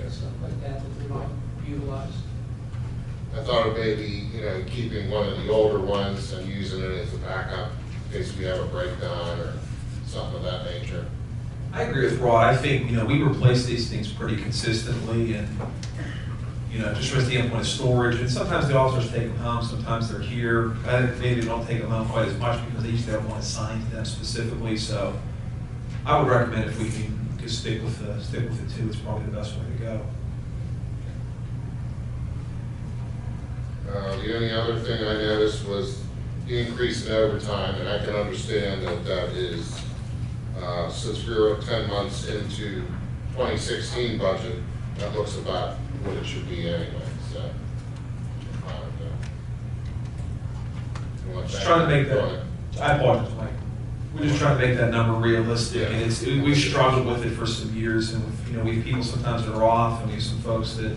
stuff like that they're not utilized. I thought of maybe, keeping one of the older ones and using it as a backup in case we have a breakdown or something of that nature. I agree with Rod. I think, we replace these things pretty consistently and, just from the standpoint of storage, and sometimes the officers take them home, sometimes they're here. Maybe they don't take them home quite as much because they usually have one assigned to them specifically, so I would recommend if we can just stick with the 2, it's probably the best way to go. The only other thing I noticed was the increase in overtime, and I can understand that is, since we were 10 months into 2016 budget, that looks about what it should be anyway, so. Just trying to make that, I apologize, Mike. We're just trying to make that number realistic, and we've struggled with it for some years, and we have people sometimes that are off, and we have some folks that,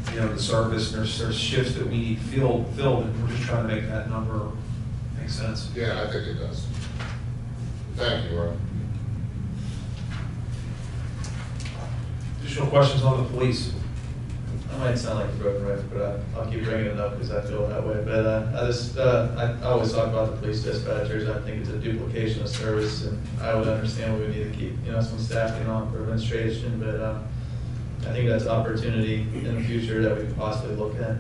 the service, and there's shifts that we need filled, and we're just trying to make that number make sense. Yeah, I think it does. Thank you, Rob. Additional questions on the police? I might sound like a broken record, but I'll keep bringing it up because I feel that way. But I always talk about the police dispatchers. I think it's a duplication of service, and I would understand we would need to keep, some staffing on for administration. But I think that's an opportunity in the future that we could possibly look at.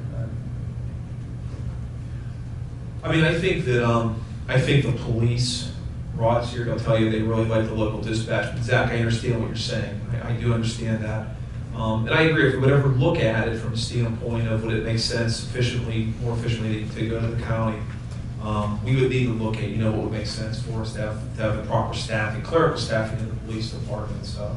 I think the police, Rod's here, they'll tell you they really like the local dispatch. But Zach, I understand what you're saying. I do understand that. And I agree, if we would ever look at it from a standpoint of would it make sense more efficiently to go to the county, we would need to look at, what would make sense for us to have the proper staffing, clerical staffing in the police department. So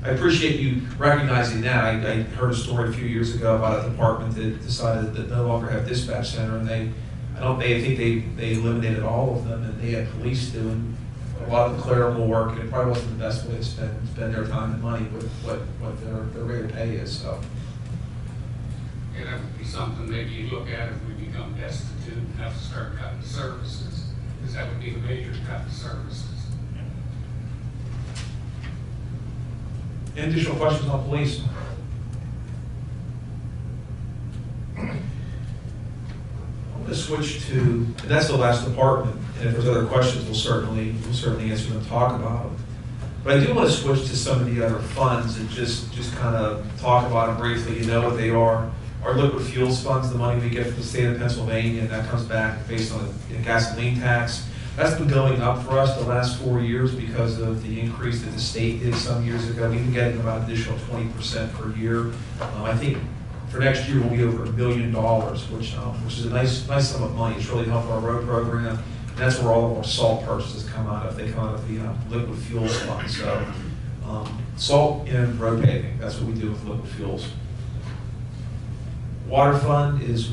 I appreciate you recognizing that. I heard a story a few years ago about a department that decided that no longer have dispatch center, and I think they eliminated all of them, and they had police doing a lot of the clerical work, and it probably wasn't the best way to spend their time and money with what their rate of pay is. So Yeah, that would be something maybe you look at if we become destitute and have to start cutting services, because that would be the major cut in services. any additional questions on police? I'm going to switch to, and that's the last department, and if there's other questions, we'll certainly answer them, talk about them. But I do want to switch to some of the other funds and just kind of talk about them briefly. You know what they are. Our liquid fuels funds, the money we get from the state of Pennsylvania, and that comes back based on the gasoline tax. That's been going up for us the last 4 years because of the increase that the state did some years ago. We've been getting about an additional 20% per year. I think for next year we'll be over $1 billion, which is a nice sum of money. It's really helped our road program. And that's where all of our salt purchases come out of. They come out of the liquid fuels fund. So salt and road paving, that's what we do with liquid fuels. Water fund is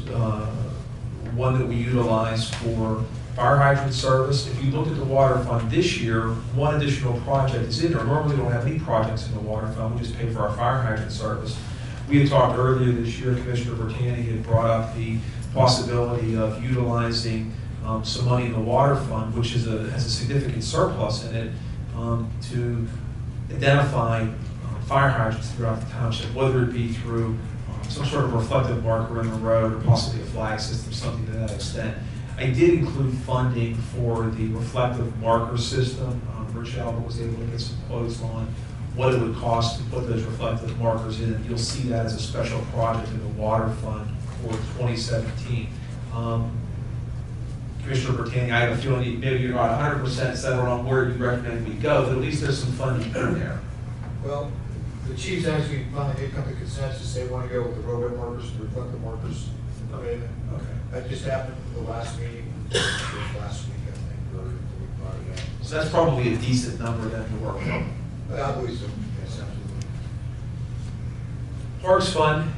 one that we utilize for fire hydrant service. If you looked at the water fund this year, one additional project is in there. Normally we don't have any projects in the water fund. We just pay for our fire hydrant service. We had talked earlier this year, Commissioner Bertani had brought up the possibility of utilizing some money in the water fund, which has a significant surplus in it, to identify fire hydrants throughout the township, whether it be through some sort of reflective marker in the road or possibly a flag system, something to that extent. I did include funding for the reflective marker system. Rich Albert was able to get some quotes on what it would cost to put those reflective markers in. And you'll see that as a special project in the water fund for 2017. Commissioner Bertani, I have a feeling maybe you're not 100% settled on where you recommend we go, but at least there's some funding in there. Well, the chiefs actually finally did come to consensus, they want to go with the robot markers, the reflective markers. Okay. That just happened at the last meeting, last week, I think, or the week prior to that. So that's probably a decent number then to work from. I believe so, yes, absolutely. Parks Fund,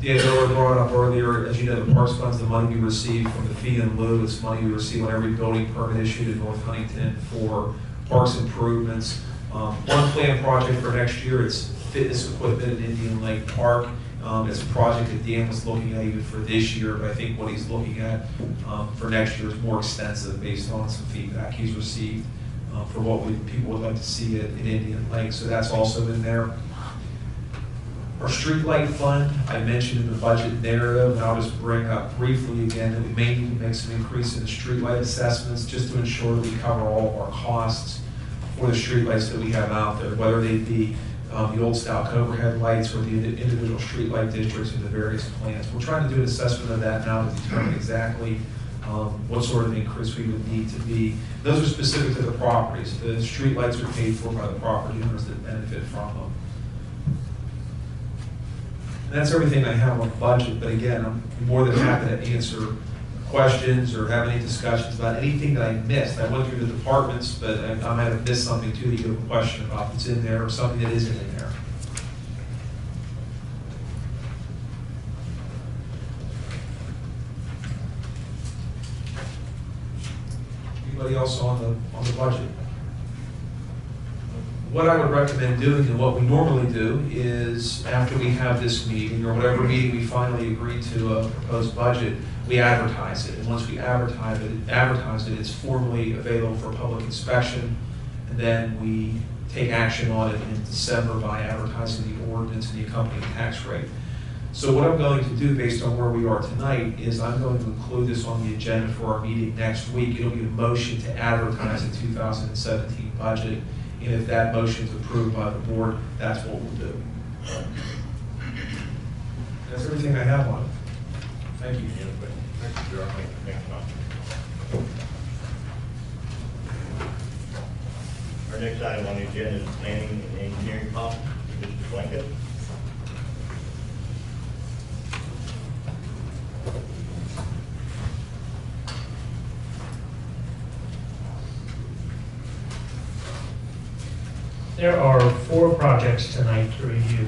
Dan Miller brought up earlier, as you know, the Parks Fund's the money we receive from the fee in lieu. It's money we receive on every building permit issued in North Huntington for parks improvements. One planned project for next year, it's fitness equipment at Indian Lake Park. It's a project that Dan was looking at even for this year, but I think what he's looking at for next year is more extensive based on some feedback he's received for what people would like to see at Indian Lake. So that's also in there. Our streetlight fund, I mentioned in the budget narrative, and I'll just bring up briefly again that we may need to make some increase in the streetlight assessments just to ensure that we cover all of our costs for the streetlights that we have out there, whether they be the old style overhead lights or the individual streetlight districts and the various plans. We're trying to do an assessment of that now to determine exactly what sort of increase we would need to be. Those are specific to the properties. The streetlights are paid for by the property owners that benefit from them. And that's everything I have on the budget, but again, I'm more than happy to answer questions or have any discussions about anything that I missed. I went through the departments, but I might have missed something too that you have a question about that's in there or something that isn't in there. Anybody else on the budget? What I would recommend doing and what we normally do is after we have this meeting or whatever meeting we finally agree to a proposed budget, we advertise it. And once we advertise it, it's formally available for public inspection. And then we take action on it in December by advertising the ordinance and the accompanying tax rate. So what I'm going to do based on where we are tonight is I'm going to include this on the agenda for our meeting next week. It'll be a motion to advertise the 2017 budget. And if that motion is approved by the board, that's what we'll do. That's everything I have on it. Thank you. Thank you, Joe. Thank you. Our next item on the agenda is planning and engineering policy. Mr. Blanket. There are 4 projects tonight to review.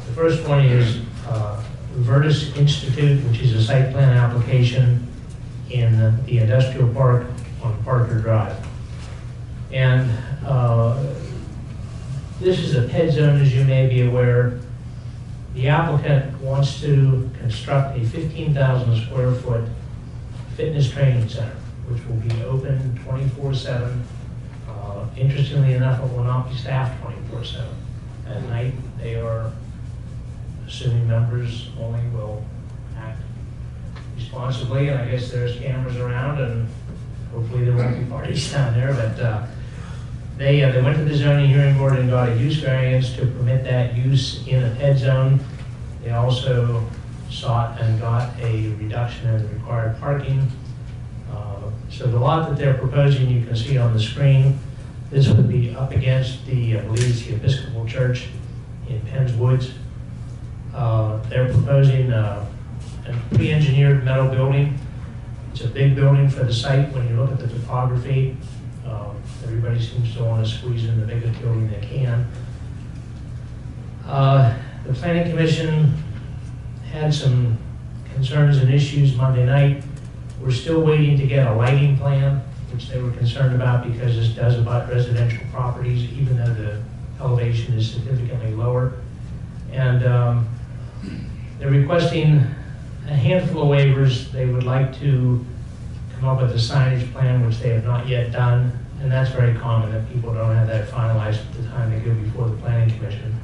The first one is Vertus Institute, which is a site plan application in the industrial park on Parker Drive. And this is a PED zone, as you may be aware. The applicant wants to construct a 15,000 square foot fitness training center, which will be open 24/7. Interestingly enough, it will not be staffed 24/7. At night, they are assuming members only will act responsibly, and I guess there's cameras around, and hopefully there won't be parties down there, but they went to the zoning hearing board and got a use variance to permit that use in a PED zone. They also sought and got a reduction in the required parking. So the lot that they're proposing, you can see on the screen. This would be up against the, I believe it's the Episcopal Church in Penns Woods. They're proposing a pre-engineered metal building. It's a big building for the site. When you look at the topography, everybody seems to want to squeeze in the biggest building they can. The Planning Commission had some concerns and issues Monday night. We're still waiting to get a lighting plan, which they were concerned about because this does abut residential properties, even though the elevation is significantly lower. And they're requesting a handful of waivers. They would like to come up with a signage plan, which they have not yet done, and that's very common, that people don't have that finalized at the time they go before the planning commission.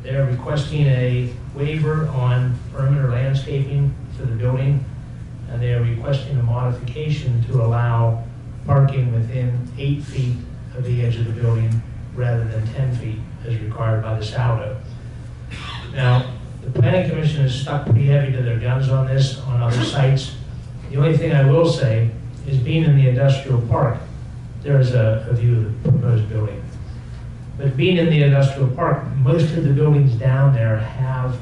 They're requesting a waiver on perimeter landscaping for the building, and they are requesting a modification to allow parking within 8 feet of the edge of the building rather than 10 feet as required by the SALDO. Now, the planning commission is stuck pretty heavy to their guns on this on other sites. The only thing I will say is, being in the industrial park, there is a view of the proposed building. But being in the industrial park, most of the buildings down there have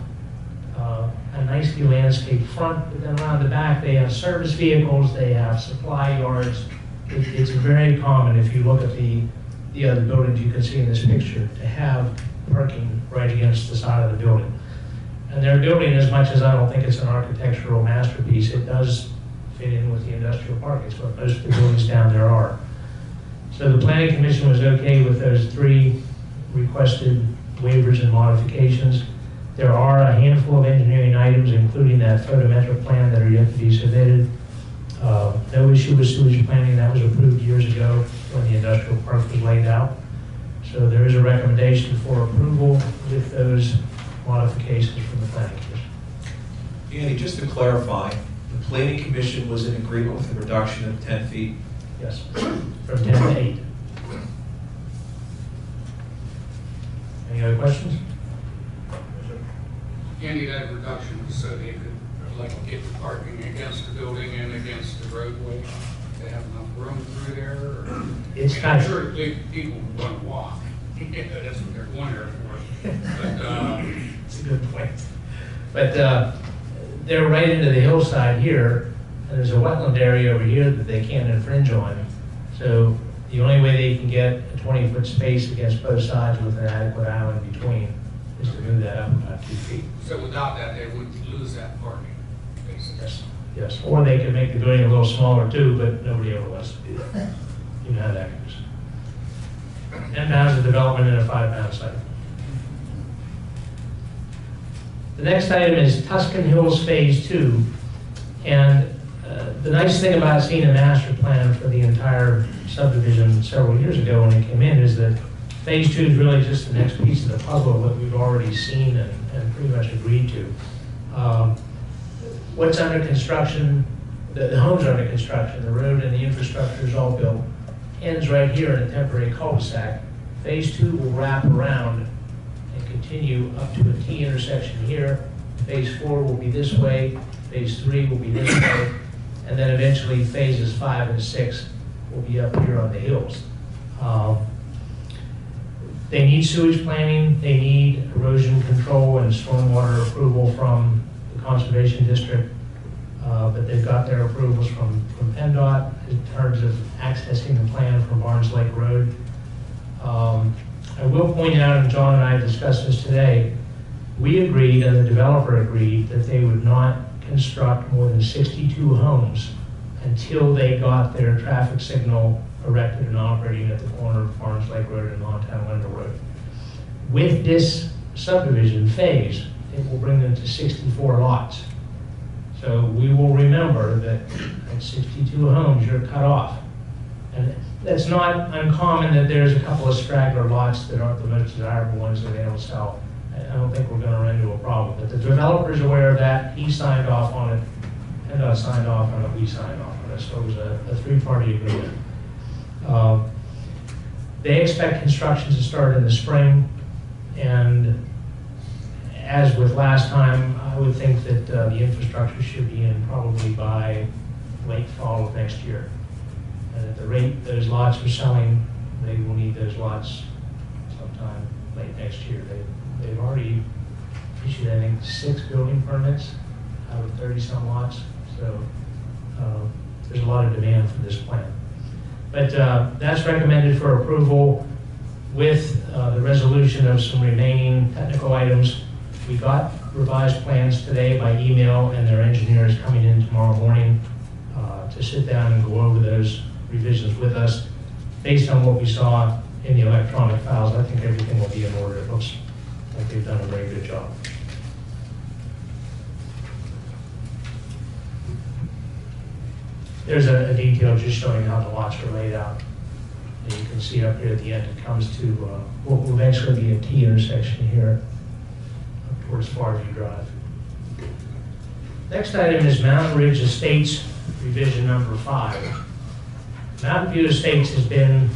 a nicely landscaped front, but then around the back they have service vehicles, they have supply yards. It's very common, if you look at the other buildings you can see in this picture, to have parking right against the side of the building. And their building, as much as I don't think it's an architectural masterpiece, it does fit in with the industrial park. It's what most of the buildings down there are. So the planning commission was okay with those 3 requested waivers and modifications. There are a handful of engineering items, including that photometric plan, that are yet to be submitted. No issue with sewage planning. That was approved years ago when the industrial park was laid out. So there is a recommendation for approval with those modifications from the planning commission. Andy, just to clarify, the planning commission was in agreement with the reduction of 10 feet? Yes, from 10 to 8. Any other questions? Andy, that reduction was so they could, like, get the parking against the building and against the roadway. They have enough room through there, or? It's I'm kind of- sure people want to walk. That's what they're going there for. But, It's a good point. But they're right into the hillside here, and there's a wetland area over here that they can't infringe on. So the only way they can get a 20-foot space against both sides with an adequate island between is to move that up about 2 feet. so without that, they would lose that parking, basically. Yes, yes. Or they could make the building a little smaller too, but nobody ever wants to do that. You know how that goes. 10 pounds of development in a 5-pound site. The next item is Tuscan Hills Phase 2. And the nice thing about seeing a master plan for the entire subdivision several years ago when it came in is that Phase 2 is really just the next piece of the puzzle that we've already seen and pretty much agreed to. What's under construction, the homes are under construction, the road and the infrastructure is all built, ends right here in a temporary cul-de-sac. Phase 2 will wrap around and continue up to a T intersection here. Phase 4 will be this way, Phase 3 will be this way, and then eventually phases 5 and 6 will be up here on the hills. They need sewage planning, they need erosion control and stormwater approval from the Conservation District, but they've got their approvals from PennDOT in terms of accessing the plan from Barnes Lake Road. I will point out, and John and I discussed this today, we agreed and the developer agreed that they would not construct more than 62 homes until they got their traffic signal erected and operating at the corner of Barnes Lake Road and Montana Wendell Road. With this subdivision phase, it will bring them to 64 lots. So we will remember that at 62 homes, you're cut off. And that's not uncommon that there's a couple of straggler lots that aren't the most desirable ones that they don't sell. I don't think we're going to run into a problem. But the developer's aware of that. He signed off on it. PennDOT signed off on it. We signed off on it. So it was a 3-party agreement. They expect construction to start in the spring. And as with last time, I would think that the infrastructure should be in probably by late fall of next year. And at the rate those lots are selling, they will need those lots sometime late next year. They've already issued, I think, 6 building permits out of 30-some lots. So there's a lot of demand for this plan. But that's recommended for approval with the resolution of some remaining technical items. We got revised plans today by email, and their engineer is coming in tomorrow morning to sit down and go over those revisions with us. Based on what we saw in the electronic files, I think everything will be in order. It looks like they've done a very good job. there's a detail just showing how the lots are laid out. And you can see up here at the end, it comes to what will eventually be a T intersection here up towards Farview Drive. Next item is Mountain Ridge Estates revision number 5. Mountain View Estates has been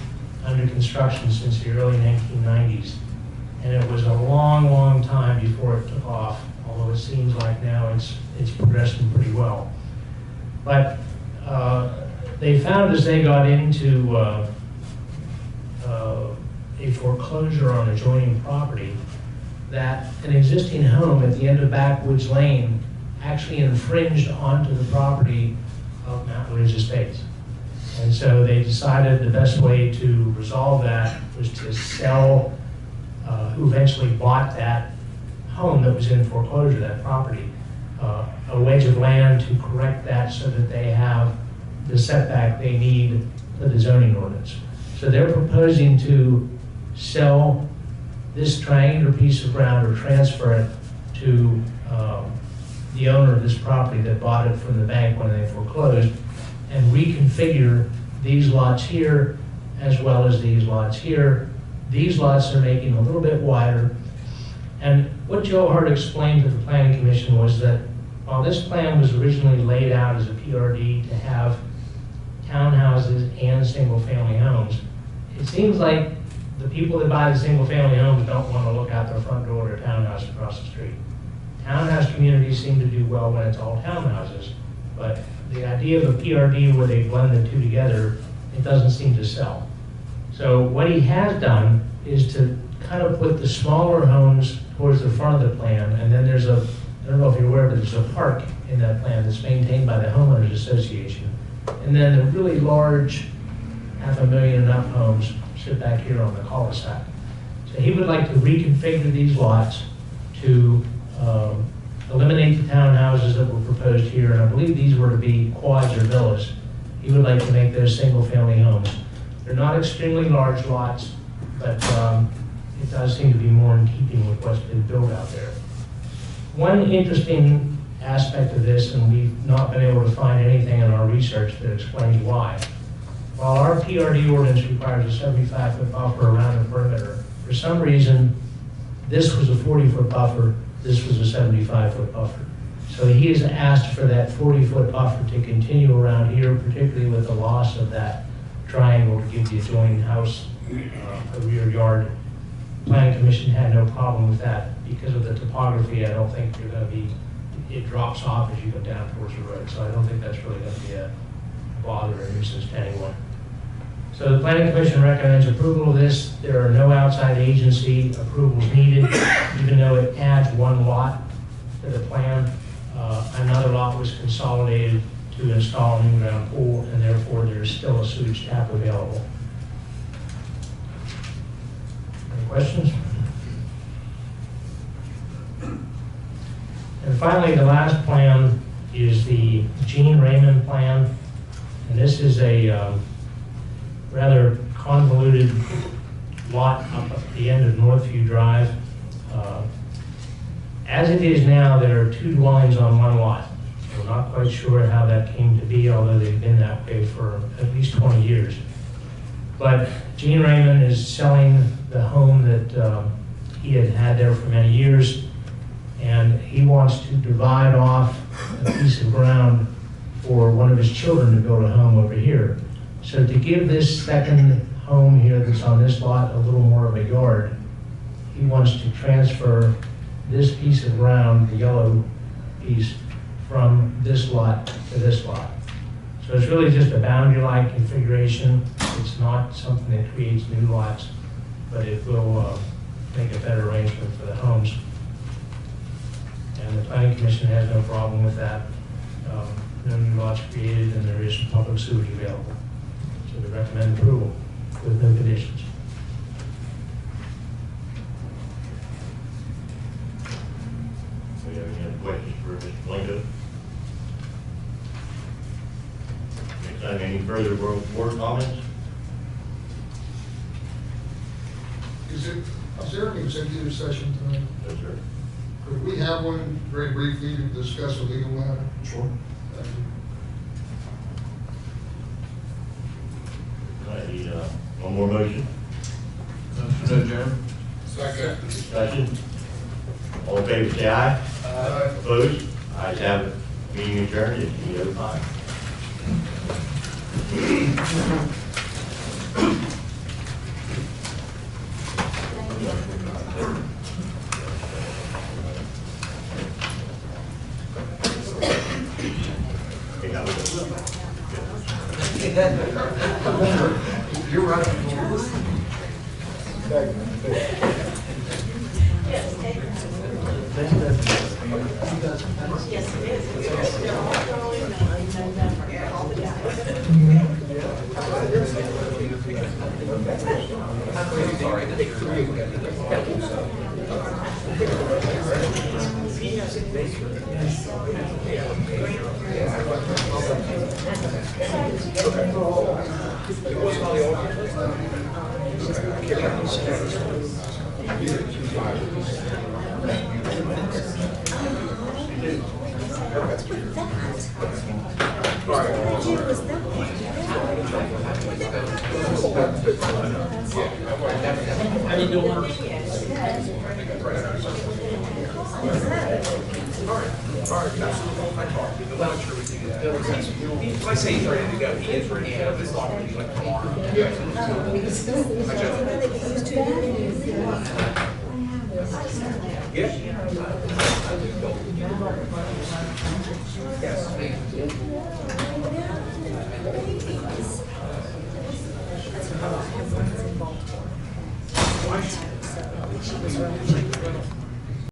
under construction since the early 1990s, and it was a long, long time before it took off, although it seems like now it's progressing pretty well. But they found as they got into a foreclosure on adjoining property that an existing home at the end of Backwoods Lane actually infringed onto the property of Mountain Ridge Estates. And so they decided the best way to resolve that was to sell, who eventually bought that home that was in foreclosure, that property, a wedge of land to correct that so that they have the setback they need for the zoning ordinance. So they're proposing to sell this triangular piece of ground or transfer it to the owner of this property that bought it from the bank when they foreclosed, and reconfigure these lots here as well as these lots here. These lots are making a little bit wider. And what Joe Hart explained to the Planning Commission was that while this plan was originally laid out as a PRD to have townhouses and single-family homes, it seems like the people that buy the single-family homes don't want to look out their front door at a townhouse across the street. Townhouse communities seem to do well when it's all townhouses, but the idea of a PRD where they blend the two together, it doesn't seem to sell. So what he has done is to kind of put the smaller homes towards the front of the plan, and then there's a, I don't know if you're aware, but there's a park in that plan that's maintained by the Homeowners Association. And then the really large, 500,000 and up homes sit back here on the cul-de-sac. So he would like to reconfigure these lots to eliminate the townhouses that were proposed here, and I believe these were to be quads or villas. He would like to make those single-family homes. They're not extremely large lots, but it does seem to be more in keeping with what's been built out there. One interesting aspect of this, and we've not been able to find anything in our research that explains why. While our PRD ordinance requires a 75-foot buffer around the perimeter, for some reason, this was a 40-foot buffer, this was a 75-foot buffer. So he has asked for that 40-foot buffer to continue around here, particularly with the loss of that triangle to give the adjoining house a rear yard. Planning Commission had no problem with that. Because of the topography, I don't think you're going to be, it drops off as you go down towards the road. So I don't think that's really going to be a bother or nuisance to anyone. So the Planning Commission recommends approval of this. There are no outside agency approvals needed, even though it adds one lot to the plan. Another lot was consolidated to install an in-ground pool, and therefore there's still a sewage tap available. Any questions? And finally, the last plan is the Gene Raymond plan. And this is a rather convoluted lot up at the end of Northview Drive. As it is now, there are two dwellings on one lot. We're not quite sure how that came to be, although they've been that way for at least 20 years. But Gene Raymond is selling the home that he had had there for many years, and he wants to divide off a piece of ground for one of his children to build a home over here. So to give this second home here that's on this lot a little more of a yard, he wants to transfer this piece of ground, the yellow piece, from this lot to this lot. So it's really just a boundary-like configuration. It's not something that creates new lots, but it will make a better arrangement for the homes. And the Planning Commission has no problem with that. No new lots created, and there is public sewage available. So we recommend approval with no conditions. Do you have any other questions for Mr. Blanco? Next time, any further board comments? Is there an executive session tonight? Yes, sir. Could we have one very briefly to discuss a legal matter? Sure. Thank you. One more motion? Motion to adjourn. Second. Discussion? All in favor, say aye. Aye. Opposed? Ayes have it. Meeting adjourned at 8:05. Okay, now we go. You're right. Yes, it is. They're all going in November, all the How you doing? If I say he's ready to go, he is ready to go, but it's not gonna be like tomorrow. She was